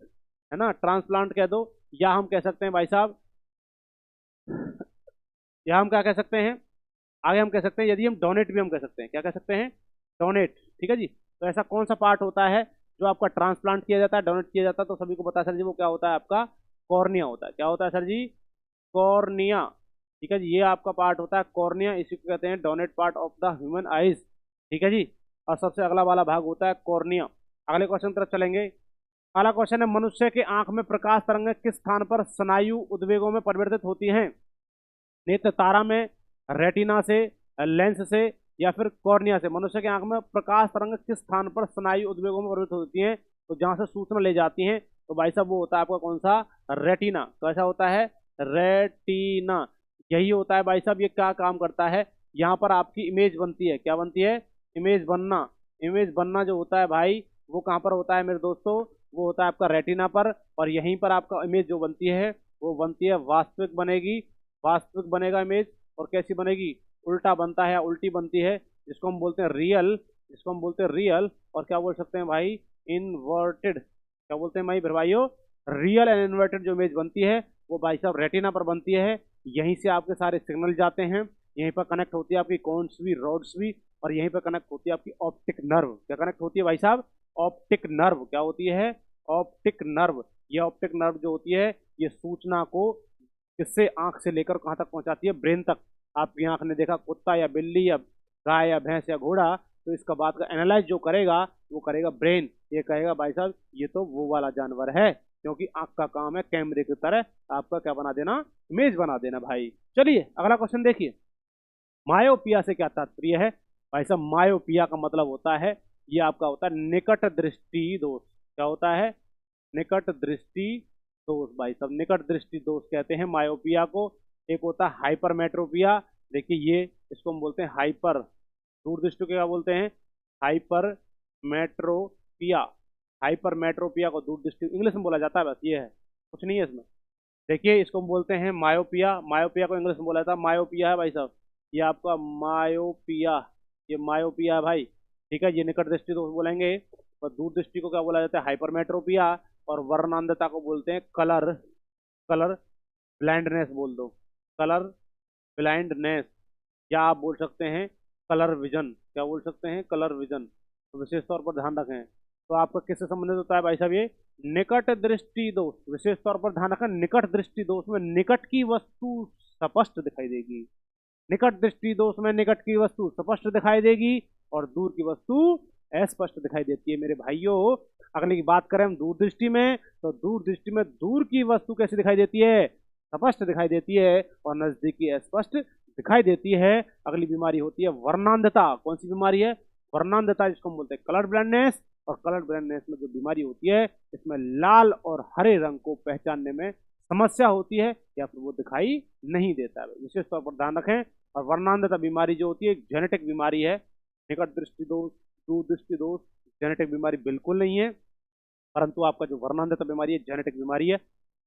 है ना, ट्रांसप्लांट कह दो। या हम कह सकते हैं भाई साहब, या हम क्या कह सकते हैं, आगे हम कह सकते हैं, यदि हम डोनेट भी हम कह सकते हैं, क्या कह सकते हैं, डोनेट, ठीक है जी। तो ऐसा कौन सा पार्ट होता है जो आपका ट्रांसप्लांट किया जाता है, डोनेट किया जाता है, तो सभी को पता है सर जी, वो क्या होता है, आपका कॉर्निया होता है। क्या होता है सर जी, कॉर्निया, ठीक है जी, ये आपका पार्ट होता है कॉर्निया, इसी को कहते हैं donate part of the human eyes, ठीक है जी। और सबसे अगला वाला भाग होता है कॉर्निया। अगले क्वेश्चन की तरफ चलेंगे। अगला क्वेश्चन है, मनुष्य के आंख में प्रकाश तरंगें किस स्थान पर स्नायु उद्वेगों में परिवर्तित होती हैं? नेत्र तारा में, रेटिना से, लेंस से, या फिर कॉर्निया से। मनुष्य की आंख में प्रकाश तरंग किस स्थान पर स्नायु उद्वेगों में परिवर्तित होती हैं? तो जहां से सूचना ले जाती हैं, तो भाई साहब वो होता है आपका कौन सा, रेटिना। कैसा होता है, रेटिना, यही होता है भाई साहब। ये क्या काम करता है, यहाँ पर आपकी इमेज बनती है, क्या बनती है, इमेज बनना। इमेज बनना जो होता है भाई, वो कहाँ पर होता है मेरे दोस्तों, वो होता है आपका रेटिना पर। और यहीं पर आपका इमेज जो बनती है, वो बनती है वास्तविक बनेगी, वास्तविक बनेगा इमेज। और कैसी बनेगी, उल्टा बनता है या उल्टी बनती है, जिसको हम बोलते हैं रियल, जिसको हम बोलते हैं रियल। और क्या बोल सकते हैं भाई, इन्वर्टेड। क्या बोलते हैं भाई भाइयों, रियल एंड इन्वर्टेड जो इमेज बनती है, वो भाई साहब रेटिना पर बनती है। यहीं से आपके सारे सिग्नल जाते हैं, यहीं पर कनेक्ट होती है आपकी कॉन्स भी, रोड्स भी, और यहीं पर कनेक्ट होती है आपकी ऑप्टिक नर्व। क्या कनेक्ट होती है भाई साहब, ऑप्टिक नर्व। क्या होती है, ऑप्टिक नर्व। ये ऑप्टिक नर्व जो होती है, ये सूचना को किससे, आंख से लेकर कहाँ तक पहुंचाती है, ब्रेन तक। आपकी आंख ने देखा कुत्ता या बिल्ली या गाय या भैंस या घोड़ा, तो इसका बात का एनालाइज जो करेगा, वो करेगा ब्रेन। ये कहेगा भाई साहब ये तो वो वाला जानवर है, क्योंकि आंख का काम है कैमरे की तरह आपका क्या बना देना, इमेज बना देना भाई। चलिए अगला क्वेश्चन देखिए, मायोपिया से क्या तात्पर्य है? भाई साहब मायोपिया का मतलब होता है, ये आपका होता है निकट दृष्टि दोष। क्या होता है, निकट दृष्टि दोष। भाई साहब निकट दृष्टि दोष कहते हैं मायोपिया को। एक होता है हाइपरमेट्रोपिया, देखिए ये, इसको हम बोलते हैं हाइपर, दूरदृष्टि को क्या बोलते हैं, हाइपरमेट्रोपिया। हाइपरमेट्रोपिया को दूरदृष्टि इंग्लिश में बोला जाता है, बस ये है, कुछ नहीं है इसमें। देखिए इसको हम बोलते हैं मायोपिया, मायोपिया को इंग्लिश में बोला जाता है मायोपिया है भाई साहब, ये आपका मायोपिया, ये मायोपिया है भाई, ठीक है। ये निकट दृष्टि दोष बोलेंगे। और दूरदृष्टि को क्या बोला जाता है, हाइपरमेट्रोपिया। और वर्णांधता को बोलते हैं कलर, कलर ब्लाइंडनेस बोल दो, कलर ब्लाइंडनेस। या आप बोल सकते हैं कलर विजन, क्या बोल सकते हैं, कलर विजन। तो विशेष तौर पर ध्यान रखें। तो आपका किससे संबंधित होता है भाई साहब, ये निकट दृष्टि दोष। विशेष तौर पर ध्यान रखें, निकट दृष्टि दोष में निकट की वस्तु स्पष्ट दिखाई देगी। निकट दृष्टि दोष में निकट की वस्तु स्पष्ट दिखाई देगी, और दूर की वस्तु अस्पष्ट दिखाई देती है मेरे भाइयों। अगले की बात करें हम दूर दृष्टि में, तो दूर दृष्टि में दूर की वस्तु कैसी दिखाई देती है, स्पष्ट दिखाई देती है, और नजदीकी अस्पष्ट दिखाई देती है। अगली बीमारी होती है वर्णांधता। कौन सी बीमारी है, वर्णांधता, जिसको हम बोलते हैं कलर ब्लाइंडनेस। और कलर ब्लाइंडनेस में जो बीमारी होती है, इसमें लाल और हरे रंग को पहचानने में समस्या होती है, या फिर वो दिखाई नहीं देता है। विशेष तौर पर ध्यान रखें। और वर्णांधता बीमारी जो होती है, एक जेनेटिक बीमारी है। निकट दृष्टि दोष, दूर दृष्टि दोष जेनेटिक बीमारी बिल्कुल नहीं है, परंतु आपका जो वर्णांधता बीमारी है जेनेटिक बीमारी है।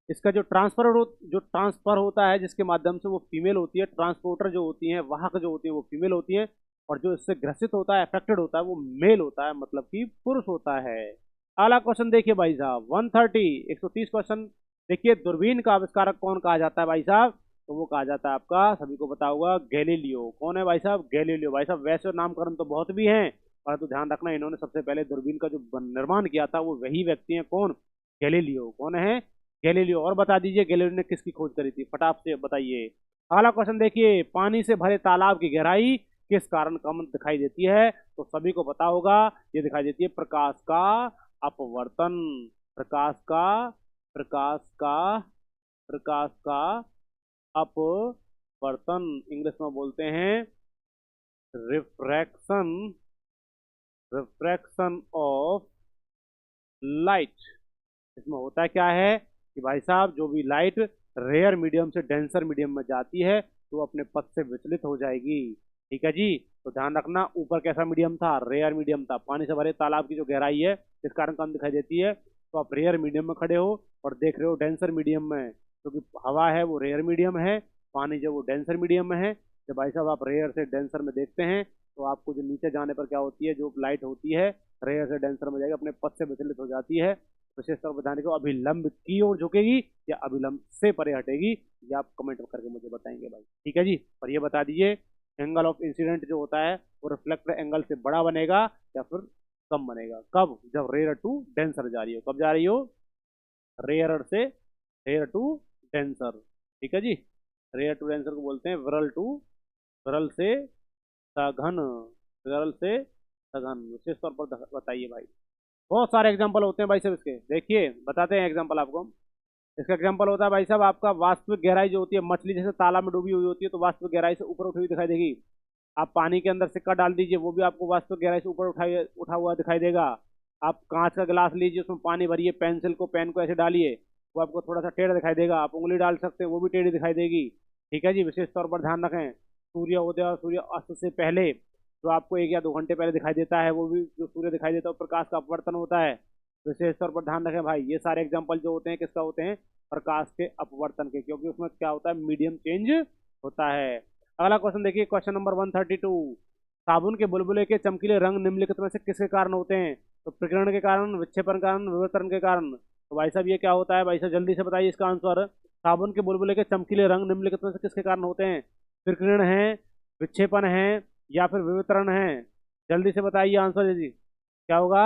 इसका जो ट्रांसफर होता है, जिसके माध्यम से वो फीमेल होती है, ट्रांसपोर्टर जो होती है, वाहक जो होती है, वो फीमेल होती है। और जो इससे ग्रसित होता है, अफेक्टेड होता है, वो मेल होता है, मतलब कि पुरुष होता है। अगला क्वेश्चन देखिए भाई साहब, 130 क्वेश्चन देखिए, दूरबीन का आविष्कारक कौन कहा जाता है भाई साहब? तो वो कहा जाता है आपका, सभी को पता होगा, गैलीलियो। कौन है भाई साहब, गैलीलियो। भाई साहब वैसे नामकरण तो बहुत भी हैं, परंतु ध्यान रखना, इन्होंने सबसे पहले दूरबीन का जो निर्माण किया था, वो वही व्यक्ति हैं। कौन, गैलीलियो। कौन है, गैलीलियो। और बता दीजिए गैलीलियो ने किसकी खोज करी थी, फटाक से बताइए। अगला क्वेश्चन देखिए, पानी से भरे तालाब की गहराई किस कारण कम दिखाई देती है? तो सभी को पता होगा, ये दिखाई देती है प्रकाश का अपवर्तन। प्रकाश का, प्रकाश का, प्रकाश का अपवर्तन, इंग्लिश में बोलते हैं रिफ्रैक्शन, रिफ्रैक्शन ऑफ लाइट। इसमें होता क्या है कि भाई साहब, जो भी लाइट रेयर मीडियम से डेंसर मीडियम में जाती है, तो अपने पथ से विचलित हो जाएगी, ठीक है जी। तो ध्यान रखना, ऊपर कैसा मीडियम था, रेयर मीडियम था। पानी से भरे तालाब की जो गहराई है, इस कारण कम दिखाई देती है। तो आप रेयर मीडियम में खड़े हो और देख रहे हो डेंसर मीडियम में, क्योंकि हवा है वो रेयर मीडियम है, पानी जो वो डेंसर मीडियम में है। जब भाई साहब आप रेयर से डेंसर में देखते हैं, तो आपको जो नीचे जाने पर क्या होती है, जो लाइट होती है रेयर से डेंसर में जाएगी, अपने पथ से विचलित हो जाती है। विशेष तौर पर ध्यान रखो, अभिलंब की ओर झुकेगी या अभिलंब से परे हटेगी, ये आप कमेंट करके मुझे बताएंगे भाई। ठीक है जी। और ये बता दीजिए एंगल ऑफ इंसिडेंट जो होता है वो रिफ्लेक्टर एंगल से बड़ा बनेगा या फिर कम बनेगा, कब, जब रेयर टू डेंसर जा रही हो। कब जा रही हो, रेयर टू डेंसर। ठीक है जी। रेयर टू डेंसर को बोलते हैं विरल से सघन, विरल से सघन। विशेष तौर पर बताइए भाई। बहुत सारे एग्जांपल होते हैं भाई साहब इसके, देखिए बताते हैं एग्जांपल आपको। इसका एग्जांपल होता है भाई साहब आपका वास्तविक गहराई जो होती है, मछली जैसे तालाब में डूबी हुई होती है तो वास्तविक गहराई से ऊपर उठी हुई दिखाई देगी। आप पानी के अंदर सिक्का डाल दीजिए, वो भी आपको वास्तविक गहराई से ऊपर उठा हुआ दिखाई देगा। आप कांच का गिलास लीजिए, उसमें पानी भरिए, पेन को ऐसे डालिए, वो आपको थोड़ा सा टेढ़ा दिखाई देगा। आप उंगली डाल सकते हैं, वो भी टेढ़ी दिखाई देगी। ठीक है जी। विशेष तौर पर ध्यान रखें, सूर्य उदय और सूर्य अस्त से पहले जो आपको 1 या 2 घंटे पहले दिखाई देता है, वो भी जो सूर्य दिखाई देता है प्रकाश का अपवर्तन होता है। विशेष तौर पर ध्यान रखें भाई, ये सारे एग्जाम्पल जो होते हैं किसका होते हैं, प्रकाश के अपवर्तन के, क्योंकि उसमें क्या होता है, मीडियम चेंज होता है। अगला क्वेश्चन देखिए, क्वेश्चन नंबर 132। साबुन के बुलबुले के चमकीले रंग निम्नलिखित में से किसके कारण होते हैं? तो प्रकीर्णन के कारण, विक्षेपण के कारण, विवर्तन के कारण। तो भाई साहब ये क्या होता है, भाई साहब जल्दी से बताइए इसका आंसर। साबुन के बुलबुले के चमकीले रंग निम्नलिखित में से किसके कारण होते हैं? प्रकीर्णन है, विक्षेपण है या फिर विवर्तन है? जल्दी से बताइए आंसर जी, क्या होगा?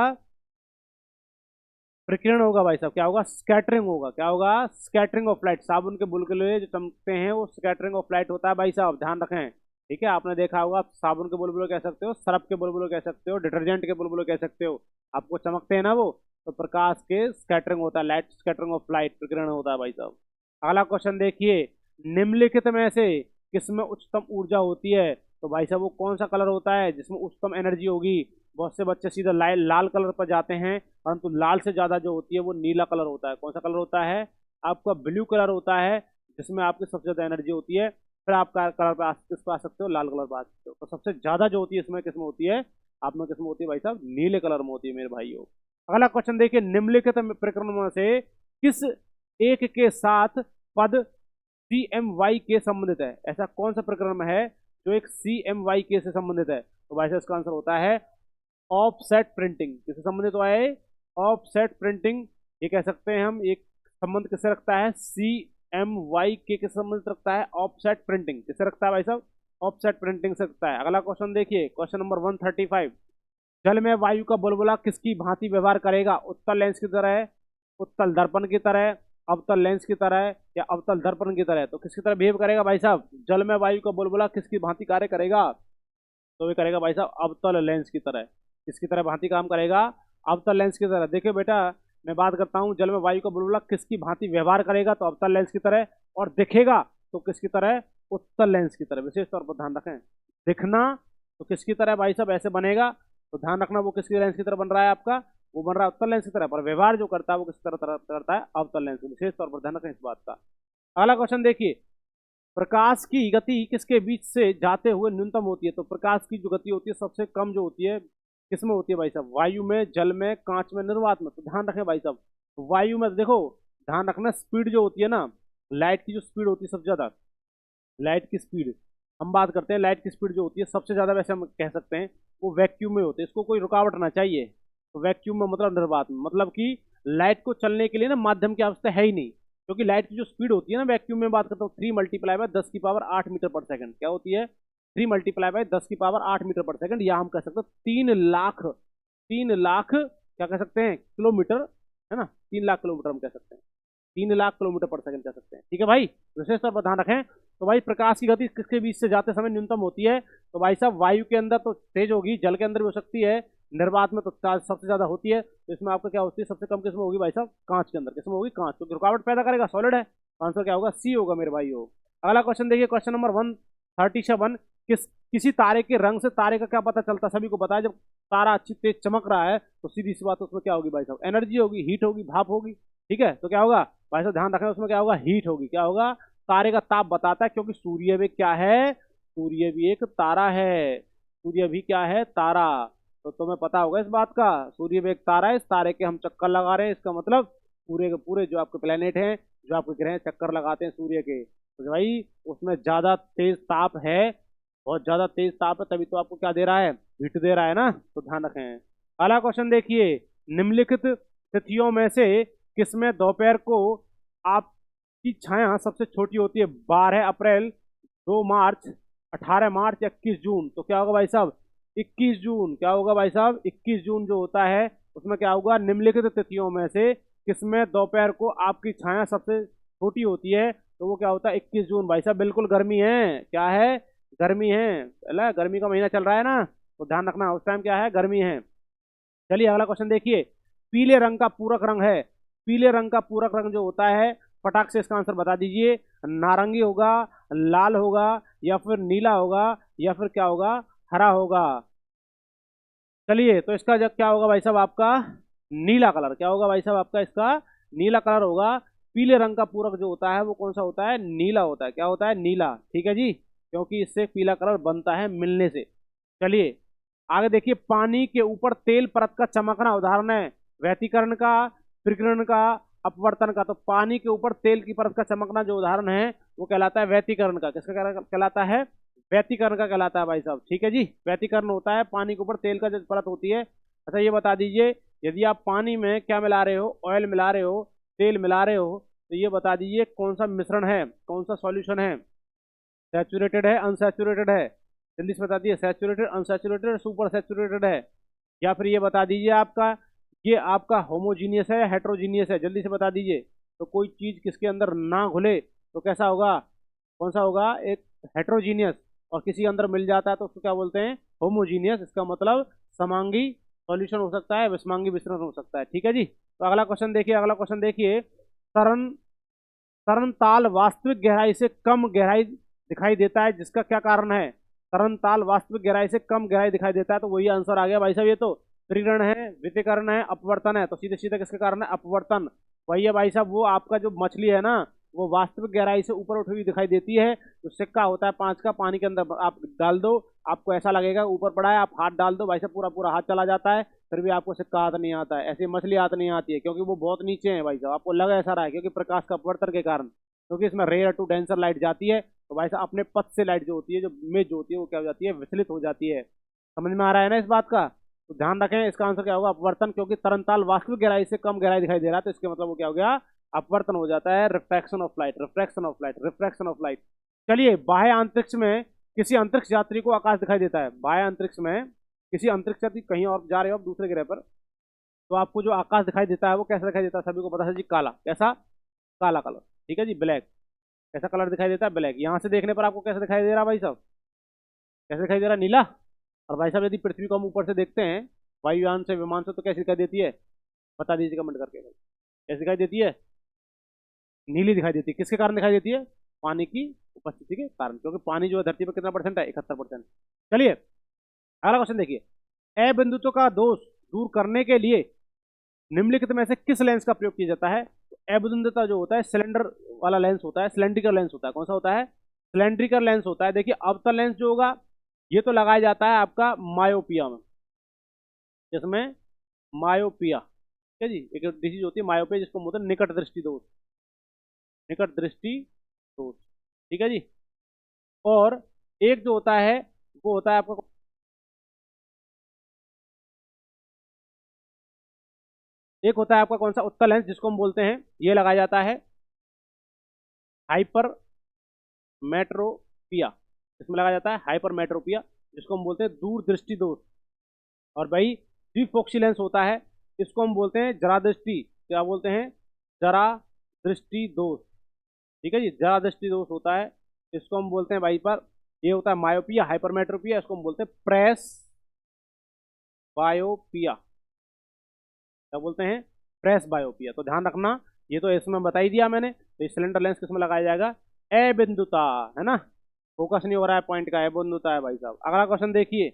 प्रकीर्णन होगा भाई साहब। क्या होगा? स्कैटरिंग होगा। क्या होगा? Scattering of light. साबुन के बुलबुले जो चमकते हैं वो स्कैटरिंग ऑफ लाइट होता है भाई साहब, ध्यान रखें। ठीक है, आपने देखा होगा, आप साबुन के बुलबुले कह सकते हो, सर्फ के बुलबुले कह सकते हो, डिटर्जेंट के बुलबुले कह सकते हो, आपको चमकते हैं ना वो, तो प्रकाश के स्कैटरिंग होता है, लाइट स्कैटरिंग ऑफ लाइट, प्रकीर्णन होता है भाई साहब। अगला क्वेश्चन देखिए, निम्नलिखित में से किसमें उच्चतम ऊर्जा होती है? तो भाई साहब वो कौन सा कलर होता है जिसमें उच्चतम एनर्जी होगी? बहुत से बच्चे सीधा लाल कलर पर जाते हैं, परंतु लाल से ज्यादा जो होती है वो नीला कलर होता है। कौन सा कलर होता है? आपका ब्लू कलर होता है, जिसमें आपकी सबसे ज्यादा एनर्जी होती है। फिर आप कलर पे किस पे आ सकते हो? लाल कलर पे आ सकते हो। तो सबसे ज्यादा जो होती है इसमें किसमें होती है? आप में किसमें होती है भाई साहब? नीले कलर में होती है मेरे भाइयों। अगला क्वेश्चन देखिए, निम्नलिखित प्रकरणों में से किस एक के साथ पद CMY के संबंधित है? ऐसा कौन सा प्रकरण है जो एक CMY के से संबंधित है? तो भाई साहब इसका आंसर होता है ऑफसेट प्रिंटिंग। किससे संबंधित हुआ है? Offset printing. ये कह सकते हैं हम, एक संबंध किससे रखता है? CMY के किससे संबंधित रखता है? Offset printing. किससे रखता है भाई साहब? ऑफसेट प्रिंटिंग से रखता है। अगला क्वेश्चन देखिए, क्वेश्चन नंबर 135। जल में वायु का बुलबुला किसकी भांति व्यवहार करेगा? उत्तल लेंस की तरह, उत्तल दर्पण की तरह, अवतल लेंस की तरह या अवतल दर्पण की तरह? तो किसकी तरह बिहेव करेगा भाई साहब? जल में वायु का बुलबुला किसकी भांति कार्य करेगा? तो वे करेगा भाई साहब अवतल लेंस की तरह। किसकी तरह भांति काम करेगा? अवतल लेंस की तरह। देखिए बेटा, मैं बात करता हूँ जल में वायु का बुलबुला किसकी भांति व्यवहार करेगा, तो अवतल लेंस की तरह, और दिखेगा तो किसकी तरह? उत्तल लेंस की तरह। विशेष तौर पर ध्यान रखें, दिखना तो किसकी तरह भाई साहब? ऐसे बनेगा, तो ध्यान रखना वो किसकी लेंस की तरह बन रहा है आपका? वो बन रहा है उत्तल लेंस की तरह, पर व्यवहार जो करता है वो किस तरह करता है? अवतल लेंस। विशेष तौर पर ध्यान रखें इस बात का। अगला क्वेश्चन देखिए, प्रकाश की गति किसके बीच से जाते हुए न्यूनतम होती है? तो प्रकाश की जो गति होती है सबसे कम जो होती है किसमें होती है भाई साहब? वायु में, जल में, कांच में, निर्वात में। तो ध्यान रखें भाई साहब, वायु में देखो, ध्यान रखना, स्पीड जो होती है ना, लाइट की जो स्पीड होती है सबसे ज्यादा, लाइट की स्पीड, हम बात करते हैं लाइट की स्पीड जो होती है सबसे ज्यादा, वैसे हम कह सकते हैं वो वैक्यूम में होती है। इसको कोई रुकावट ना चाहिए, तो वैक्यूम में मतलब निर्वात में, मतलब कि लाइट को चलने के लिए ना माध्यम की आवश्यकता है ही नहीं, क्योंकि लाइट की जो स्पीड होती है ना वैक्यूम में, बात करता हूँ 3 × 10⁸ क्या होती है? 3 × 10⁸ या हम कह सकते हैं 3 लाख, 3 लाख क्या कह सकते हैं? किलोमीटर, है ना, 3 लाख किलोमीटर हम कह सकते हैं, 3 लाख किलोमीटर पर सेकंड कह सकते हैं। ठीक है भाई, विशेष तौर पर ध्यान रखें। तो भाई प्रकाश की गति किसके बीच से जाते समय न्यूनतम होती है? तो भाई साहब वायु के अंदर तो तेज होगी, जल के अंदर भी हो सकती है, निर्वात में तो सबसे ज्यादा होती है। तो इसमें आपका क्या होती है? सबसे कम किसमें होगी भाई साहब? कांच के अंदर। किसमें होगी? कांच। तो रुकावट पैदा करेगा, सॉलिड है, आंसर क्या होगा? सी होगा मेरे भाई हो। अगला क्वेश्चन देखिए, क्वेश्चन नंबर 137। किसी तारे के रंग से तारे का क्या पता चलता है? सभी को पता है, जब तारा अच्छी तेज चमक रहा है तो सीधी सी बात, उसमें क्या होगी भाई साहब? एनर्जी होगी, हीट होगी, भाप होगी। ठीक है, तो क्या होगा भाई साहब? ध्यान रखना, उसमें क्या होगा? हीट होगी। क्या होगा? तारे का ताप बताता है, क्योंकि सूर्य भी क्या है? सूर्य भी एक तारा है। सूर्य भी क्या है? तारा। तो तुम्हें पता होगा इस बात का, सूर्य भी एक तारा है, इस तारे के हम चक्कर लगा रहे हैं, इसका मतलब पूरे के पूरे जो आपके प्लेनेट हैं, जो आपके ग्रह चक्कर लगाते हैं सूर्य के, तो भाई उसमें ज्यादा तेज ताप है, बहुत ज्यादा तेज ताप है तभी तो आपको क्या दे रहा है, हीट दे रहा है ना, तो ध्यान रखें। अगला क्वेश्चन देखिए, निम्नलिखित तिथियों में से किसमें दोपहर को आपकी छाया सबसे छोटी होती है? 12 अप्रैल, 2 मार्च, 18 मार्च या 21 जून? तो क्या होगा भाई साहब, 21 जून। क्या होगा भाई साहब, 21 जून जो होता है उसमें क्या होगा, निम्नलिखित तिथियों में से किसमें दोपहर को आपकी छाया सबसे छोटी होती है? तो वो क्या होता है, 21 जून। भाई साहब बिल्कुल गर्मी है, क्या है, गर्मी है, अला गर्मी का महीना चल रहा है ना, तो ध्यान रखना उस टाइम क्या है, गर्मी है। चलिए अगला क्वेश्चन देखिए, पीले रंग का पूरक रंग है, पीले रंग का पूरक रंग जो होता है, फटाक से इसका आंसर बता दीजिए। नारंगी होगा, लाल होगा, या फिर नीला होगा, या फिर क्या होगा, हरा होगा? चलिए तो इसका जब क्या होगा भाई साहब आपका, नीला कलर। क्या होगा भाई साहब आपका, इसका नीला कलर होगा। पीले रंग का पूरक जो होता है वो कौन सा होता है, नीला होता है। क्या होता है, नीला, ठीक है जी, क्योंकि इससे पीला कलर बनता है मिलने से। चलिए आगे देखिए, पानी के ऊपर तेल परत का चमकना उदाहरण है व्यतिकरण का, प्रकीर्णन का, अपवर्तन का? तो पानी के ऊपर तेल की परत का चमकना जो उदाहरण है वो कहलाता है व्यतिकरण का। किसका कहलाता है, व्यतिकरण का कहलाता है भाई साहब, ठीक है जी। व्यतिकरण होता है पानी के ऊपर तेल का जो परत होती है। अच्छा ये बता दीजिए, यदि आप पानी में क्या मिला रहे हो, ऑयल मिला रहे हो, तेल मिला रहे हो, तो ये बता दीजिए कौन सा मिश्रण है, कौन सा सॉल्यूशन है, सैचुरेटेड है, अनसैचुरेटेड है? जल्दी से बता दीजिए, सैचुरेटेड, अनसैचुरेटेड, सुपर सैचुरेटेड है? या फिर ये बता दीजिए आपका, ये आपका होमोजीनियस है या हेट्रोजीनियस है? जल्दी से बता दीजिए। तो कोई चीज किसके अंदर ना घुले तो कैसा होगा, कौन सा होगा, एक हेट्रोजीनियस। और किसी अंदर मिल जाता है तो उसको क्या बोलते हैं, होमोजीनियस। इसका मतलब समांगी सॉल्यूशन हो सकता है, विषमांगी मिश्रण हो सकता है, ठीक है जी। तो अगला क्वेश्चन देखिए, अगला क्वेश्चन देखिए, तरन तरन ताल वास्तविक गहराई से कम गहराई दिखाई देता है, जिसका क्या कारण है? तरन ताल वास्तविक गहराई से कम गहराई दिखाई देता है, तो वही आंसर आ गया भाई साहब, ये तो त्रिरण है, व्यतिकरण है, अपवर्तन है। तो सीधे सीधे किसके कारण है, अपवर्तन। वही है भाई साहब, वो आपका जो मछली है ना, वो वास्तविक गहराई से ऊपर उठी हुई दिखाई देती है। जो सिक्का होता है 5 का, पानी के अंदर आप डाल दो, आपको ऐसा लगेगा ऊपर पड़ा है, आप हाथ डाल दो भाई साहब, पूरा पूरा हाथ चला जाता है, फिर भी आपको सिक्का हाथ नहीं आता है। ऐसी मछली हाथ नहीं आती है क्योंकि वो बहुत नीचे है भाई साहब, आपको लगा ऐसा रहा है क्योंकि प्रकाश का अपवर्तन के कारण, क्योंकि इसमें रेयर टू डेंसर लाइट जाती है, तो भाई साहब अपने पथ से लाइट जो होती है, जो इमेज जो होती है वो क्या हो जाती है, विचलित हो जाती है। समझ में आ रहा है ना इस बात का? तो ध्यान रखें, इसका आंसर क्या होगा, अपवर्तन, क्योंकि तरंताल वास्तविक गहराई से कम गहराई दिखाई दे रहा है, तो इसके मतलब वो क्या हो गया, अपवर्तन हो जाता है, refraction of light, refraction of light, refraction of light. चलिए, बाह्य अंतरिक्ष में किसी अंतरिक्ष यात्री को आकाश दिखाई देता है, बाह्य अंतरिक्ष में किसी अंतरिक्ष यात्री, कहीं और जा रहे हो आप दूसरे ग्रह पर, तो आपको जो आकाश दिखाई देता है वो कैसा दिखाई देता है, सभी को पता है जी, काला। कैसा, काला कलर, ठीक है जी, ब्लैक। कैसा कलर दिखाई देता है, ब्लैक। यहाँ से देखने पर आपको कैसा दिखाई दे रहा है भाई साहब, कैसे दिखाई दे रहा है, नीला। और भाई साहब यदि पृथ्वी को हम ऊपर से देखते हैं, वायुयान से, विमान से, तो कैसी दिखाई देती है, बता दीजिए कमेंट करके भाई, कैसी दिखाई देती है, नीली दिखाई देती है। किसके कारण दिखाई देती है, पानी की उपस्थिति के कारण, क्योंकि पानी जो है धरती पर कितना परसेंट है, 71%। चलिए अगला क्वेश्चन देखिए, अबिंदुत्व का दोष दूर करने के लिए निम्नलिखित में से किस लेंस का प्रयोग किया जाता है? तो अबिंदुता जो होता है, सिलेंडर वाला लेंस होता है, सिलेंड्रिकल लेंस होता है। कौन सा होता है, सिलेंड्रिकल लेंस होता है। देखिए अवतल लेंस जो होगा ये तो लगाया जाता है आपका मायोपिया में, जिसमें मायोपिया, ठीक है जी, एक डिजीज होती है मायोपिया जिसको बोलते हैं निकट दृष्टि दोष, निकट दृष्टि दोष, ठीक है जी। और एक जो होता है वो होता है आपका, एक होता है आपका कौन सा, उत्तल लेंस, जिसको हम बोलते हैं, ये लगाया जाता है हाइपर मेट्रोपिया, इसमें लगाया जाता है हाइपर मेट्रोपिया, जिसको हम बोलते हैं दूर दृष्टि दोष। और भाई द्विफोक्सी लेंस होता है, इसको हम बोलते हैं जरा दृष्टि, क्या बोलते हैं, जरा दृष्टि दोष, ठीक है जी, जरा दृष्टि दोष होता है, इसको हम बोलते हैं भाई पर, ये होता है मायोपिया, हाइपरमेट्रोपिया, इसको हम बोलते हैं प्रेस बायोपिया, क्या बोलते हैं, प्रेस बायोपिया। तो ध्यान रखना, ये तो इसमें बता ही दिया मैंने। तो सिलेंडर लेंस किसमें लगाया जाएगा, अबिंदुता, है ना, फोकस नहीं हो रहा है पॉइंट का, अबिंदुता है भाई साहब। अगला क्वेश्चन देखिए,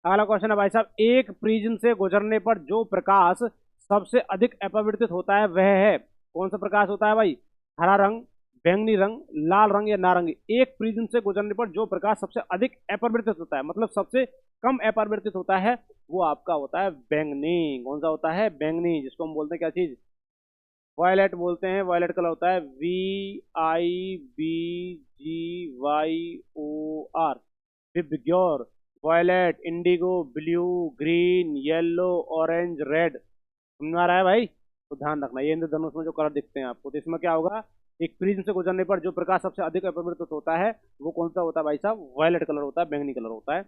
अगला क्वेश्चन है भाई साहब, एक प्रिज्म से गुजरने पर जो प्रकाश सबसे अधिक अपवर्तित होता है वह है, कौन सा प्रकाश होता है भाई, हरा रंग, बैंगनी रंग, लाल रंग या नारंगी? एक प्रिज्म से गुजरने पर जो प्रकाश सबसे अधिक अपवर्तित होता है, मतलब सबसे कम अपवर्तित होता है, वो आपका होता है बैंगनी। कौन सा होता है, बैंगनी, जिसको हम बोलते हैं क्या चीज, वायलेट बोलते हैं। वायलेट कलर होता है VIBGYOR, VIBGYOR, violet, indigo, blue, green, yellow, orange, red. समझ में आ रहा है भाई? तो ध्यान रखना, ये इंद्रधनुष में जो कलर दिखते हैं आपको, तो इसमें क्या होगा, एक प्रिज्म से गुजरने पर जो प्रकाश सबसे अधिक अपवर्तित होता है वो कौन सा होता है भाई साहब? वॉयलेट कलर होता है, बैंगनी कलर होता है।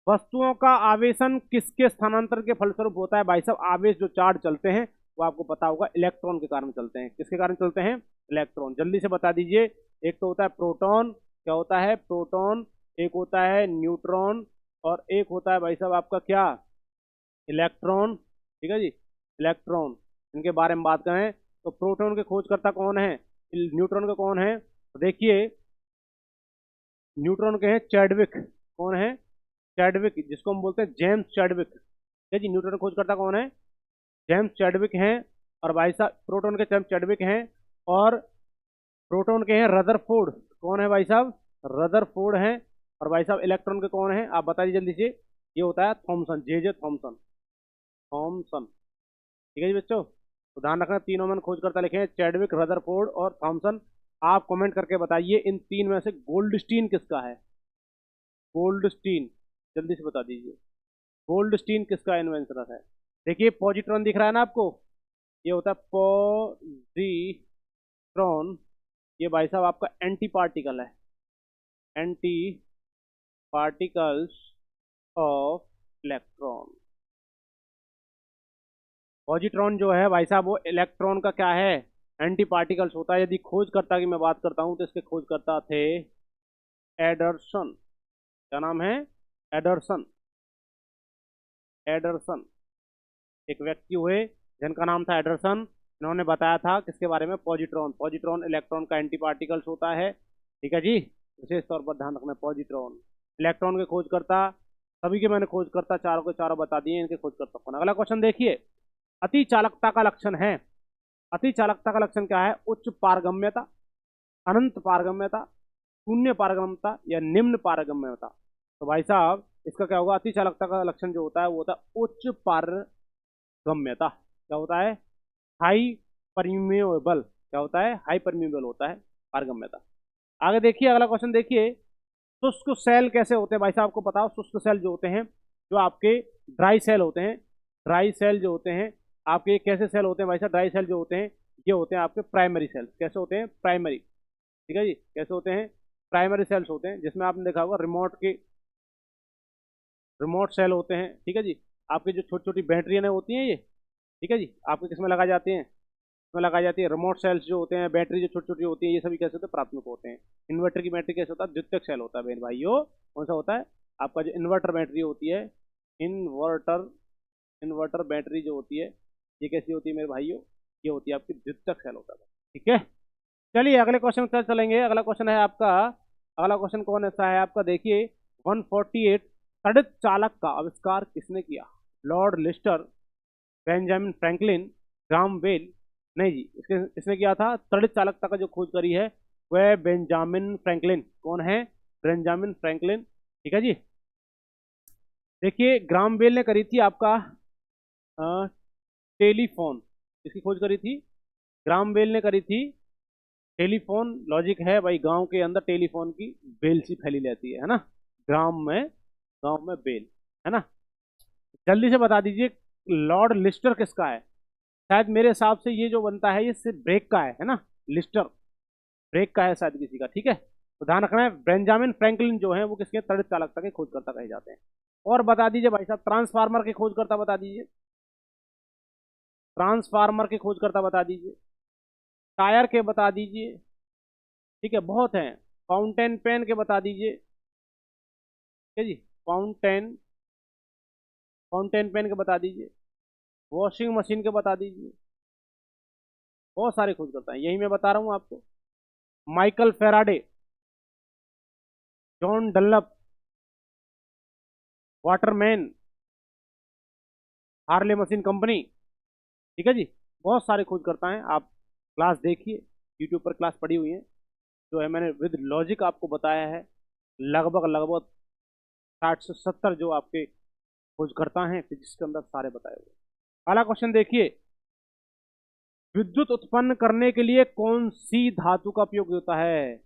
वस्तुओं का आवेशन किसके स्थानांतरण के फलस्वरूप होता है भाई साहब? आवेश जो चार्ज चलते हैं वो आपको पता होगा इलेक्ट्रॉन के कारण चलते हैं। किसके कारण चलते हैं? इलेक्ट्रॉन। जल्दी से बता दीजिए। एक तो होता है प्रोटॉन, क्या होता है? प्रोटॉन। एक होता है न्यूट्रॉन, और एक होता है भाई साहब आपका क्या? इलेक्ट्रॉन। ठीक है जी, इलेक्ट्रॉन। इनके बारे में बात करें तो प्रोटॉन के खोजकर्ता कौन है, न्यूट्रॉन के कौन है? तो देखिए, न्यूट्रॉन के हैं चैडविक। कौन है? चैडविक, जिसको हम बोलते हैं जेम्स चैडविक। ठीक है जी, न्यूट्रॉन खोजकर्ता कौन है? जेम्स चैडविक हैं। और भाई साहब प्रोटॉन के जेम्स चैडविक हैं, और प्रोटॉन के हैं रदरफोर्ड। कौन है भाई साहब? रदरफोर्ड हैं। और भाई साहब इलेक्ट्रॉन के कौन है, आप बता दीजिए जल्दी से। ये होता है थॉमसन, जे थॉमसन। थॉमसन। ठीक है जी बच्चों, तो ध्यान रखना, तीनों में खोजकर्ता लिखे हैं चैडविक, रदरफोर्ड और थॉमसन। आप कमेंट करके बताइए इन तीन में से गोल्डस्टीन किसका है? गोल्डस्टीन, जल्दी से बता दीजिए, गोल्डस्टीन किसका इन्वेंटर है? देखिए पॉजिट्रॉन दिख रहा है ना आपको, ये होता है पॉजिट्रॉन। ये भाई साहब आपका एंटी पार्टिकल है, anti particles of electron. Positron जो है भाई साहब वो इलेक्ट्रॉन का क्या है? एंटी पार्टिकल्स होता है। यदि खोजकर्ता की मैं बात करता हूं तो इसके खोजकर्ता थे एडरसन। क्या नाम है? एडरसन। एडरसन, एक व्यक्ति हुए जिनका नाम था एडरसन। इन्होंने बताया था किसके बारे में? पॉजिट्रॉन। पॉजिट्रॉन इलेक्ट्रॉन का एंटी पार्टिकल्स होता है। ठीक है जी, विशेष तौर पर ध्यान रखना, पॉजिट्रॉन इलेक्ट्रॉन के खोजकर्ता। सभी के मैंने खोजकर्ता चारों के चारों बता दिए, इनके खोजकर्ता कौन? अगला क्वेश्चन देखिए, अति चालकता का लक्षण है। अति चालकता का लक्षण क्या है? उच्च पारगम्यता, अनंत पारगम्यता, शून्य पारगम्यता या निम्न पारगम्यता। तो भाई साहब इसका क्या होगा? अति चालकता का लक्षण जो होता है वो होता है उच्च पारगम्यता। क्या होता है? हाई परम्यूएबल। क्या होता है? हाई परम्यूएबल होता है पारगम्यता। आगे देखिए, अगला क्वेश्चन देखिए, शुष्क सेल कैसे होते हैं भाई साहब? आपको पता हो शुष्क सेल जो होते हैं, जो आपके ड्राई सेल होते हैं, ड्राई सेल जो होते हैं आपके कैसे सेल होते हैं भाई साहब? ड्राई सेल जो होते हैं ये होते हैं आपके प्राइमरी सेल। कैसे होते हैं? प्राइमरी। ठीक है जी, कैसे होते हैं? प्राइमरी सेल्स होते हैं, जिसमें आपने देखा होगा रिमोट के, रिमोट सेल होते हैं। ठीक है जी, आपकी जो छोटी छोटी बैटरियाँ होती हैं ये, ठीक है जी, आपके किसमें लगाई जाती हैं? इसमें लगाई जाती है। रिमोट सेल्स जो होते हैं, बैटरी जो छोटी छोटी होती है, ये सभी कैसे होते हैं? प्राथमिक होते हैं। इन्वर्टर की बैटरी कैसे होता है? द्वितीयक सेल होता है बहन भाइयों। कौन सा होता है? आपका जो इन्वर्टर बैटरी होती है, इन्वर्टर, इन्वर्टर बैटरी जो होती है ये कैसी होती है मेरे भाइयों? ये होती है आपकी द्वितीयक सेल होता है। ठीक है, चलिए अगले क्वेश्चन पर चलेंगे। अगला क्वेश्चन है आपका, अगला क्वेश्चन कौन सा है आपका? देखिए 148, तड़ित चालक का आविष्कार किसने किया? Lord Lister, Benjamin Franklin, Graham Bell. नहीं जी, इसके किसने किया था? तड़ित चालकता का जो खोज करी है वह बेंजामिन फ्रैंकलिन। कौन है? Benjamin Franklin. ठीक है जी, देखिए ग्राम बेल ने करी थी आपका टेलीफोन। इसकी खोज करी थी, ग्राम बेल ने करी थी टेलीफोन। लॉजिक है भाई, गांव के अंदर टेलीफोन की बेल सी फैली रहती है ना, ग्राम में, गांव में बेल, है ना। जल्दी से बता दीजिए लॉर्ड लिस्टर किसका है? शायद मेरे हिसाब से ये जो बनता है ये सिर्फ ब्रेक का है ना, लिस्टर ब्रेक का है शायद किसी का। ठीक है, तो ध्यान रखना है, बेंजामिन फ्रैंकलिन जो है वो किसके? तड़ित चालकता के खोजकर्ता कहे जाते हैं। और बता दीजिए भाई साहब ट्रांसफार्मर के खोजकर्ता बता दीजिए, ट्रांसफार्मर के खोजकर्ता बता दीजिए, टायर के बता दीजिए। ठीक है, बहुत हैं। फाउंटेन पेन के बता दीजिए। ठीक है जी, फाउंटेन, फाउंटेन पेन के बता दीजिए, वॉशिंग मशीन के बता दीजिए। बहुत सारे खोजकर्ता हैं, यही मैं बता रहा हूँ आपको। Michael Faraday, John Dunlop, Waterman, Harley machine company. ठीक है जी, बहुत सारे खोजकर्ता हैं। आप क्लास देखिए, यूट्यूब पर क्लास पड़ी हुई है, जो है मैंने विद लॉजिक आपको बताया है। लगभग लगभग 60 से 70 जो आपके खोजकर्ता हैं फिजिक्स के अंदर सारे बताए हुए। अगला क्वेश्चन देखिए, विद्युत उत्पन्न करने के लिए कौन सी धातु का उपयोग होता है?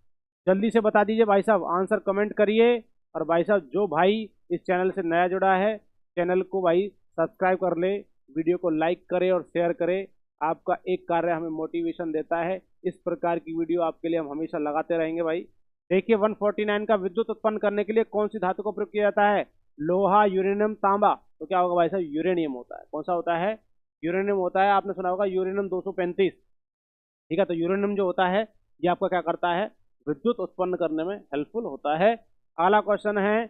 जल्दी से बता दीजिए भाई साहब, आंसर कमेंट करिए और भाई साहब जो भाई इस चैनल से नया जुड़ा है, चैनल को भाई सब्सक्राइब कर ले, वीडियो को लाइक करे और शेयर करे। आपका एक कार्य हमें मोटिवेशन देता है। इस प्रकार की वीडियो आपके लिए हम हमेशा लगाते रहेंगे भाई। देखिए 149 का विद्युत उत्पन्न करने के लिए कौन सी धातु का प्रयोग किया जाता है? लोहा, यूरेनियम, तांबा। तो क्या होगा भाई साहब? यूरेनियम होता है। कौन सा होता है? यूरेनियम होता है। आपने सुना होगा यूरेनियम 235। ठीक है, तो यूरेनियम जो होता है ये आपका क्या करता है? विद्युत उत्पन्न करने में हेल्पफुल होता है। अगला क्वेश्चन है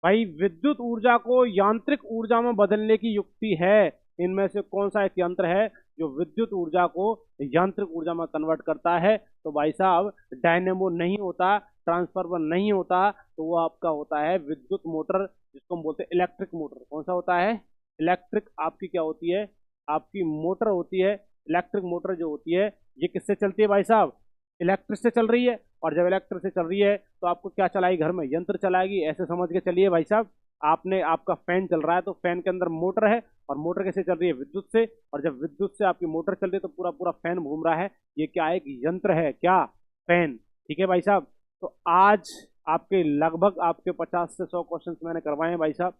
भाई, विद्युत ऊर्जा को यांत्रिक ऊर्जा में बदलने की युक्ति है, इनमें से कौन सा एक यंत्र है जो विद्युत ऊर्जा को यांत्रिक ऊर्जा में कन्वर्ट करता है? तो भाई साहब डायनेमो नहीं होता, ट्रांसफार्मर नहीं होता, तो वो आपका होता है विद्युत मोटर, जिसको हम बोलते हैं इलेक्ट्रिक मोटर। कौन सा होता है? इलेक्ट्रिक आपकी क्या होती है? आपकी मोटर होती है। इलेक्ट्रिक मोटर जो होती है ये किससे चलती है भाई साहब? इलेक्ट्रिक से चल रही है। और जब इलेक्ट्रिक से चल रही है तो आपको क्या चलाएगी? घर में यंत्र चलाएगी। ऐसे समझ के चलिए भाई साहब, आपका फैन चल रहा है तो फैन के अंदर मोटर है, और मोटर कैसे चल रही है? विद्युत से। और जब विद्युत से आपकी मोटर चल रही है तो पूरा पूरा फैन घूम रहा है। ये क्या है? एक यंत्र है। क्या? फैन। ठीक है भाई साहब। तो आज आपके लगभग आपके 50 से 100 क्वेश्चंस मैंने करवाए हैं भाई साहब।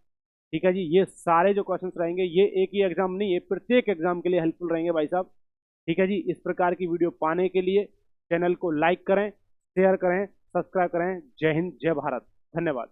ठीक है जी, ये सारे जो क्वेश्चंस रहेंगे ये एक ही एग्जाम नहीं, ये प्रत्येक एग्जाम के लिए हेल्पफुल रहेंगे भाई साहब। ठीक है जी, इस प्रकार की वीडियो पाने के लिए चैनल को लाइक करें, शेयर करें, सब्सक्राइब करें। जय हिंद, जय भारत, धन्यवाद।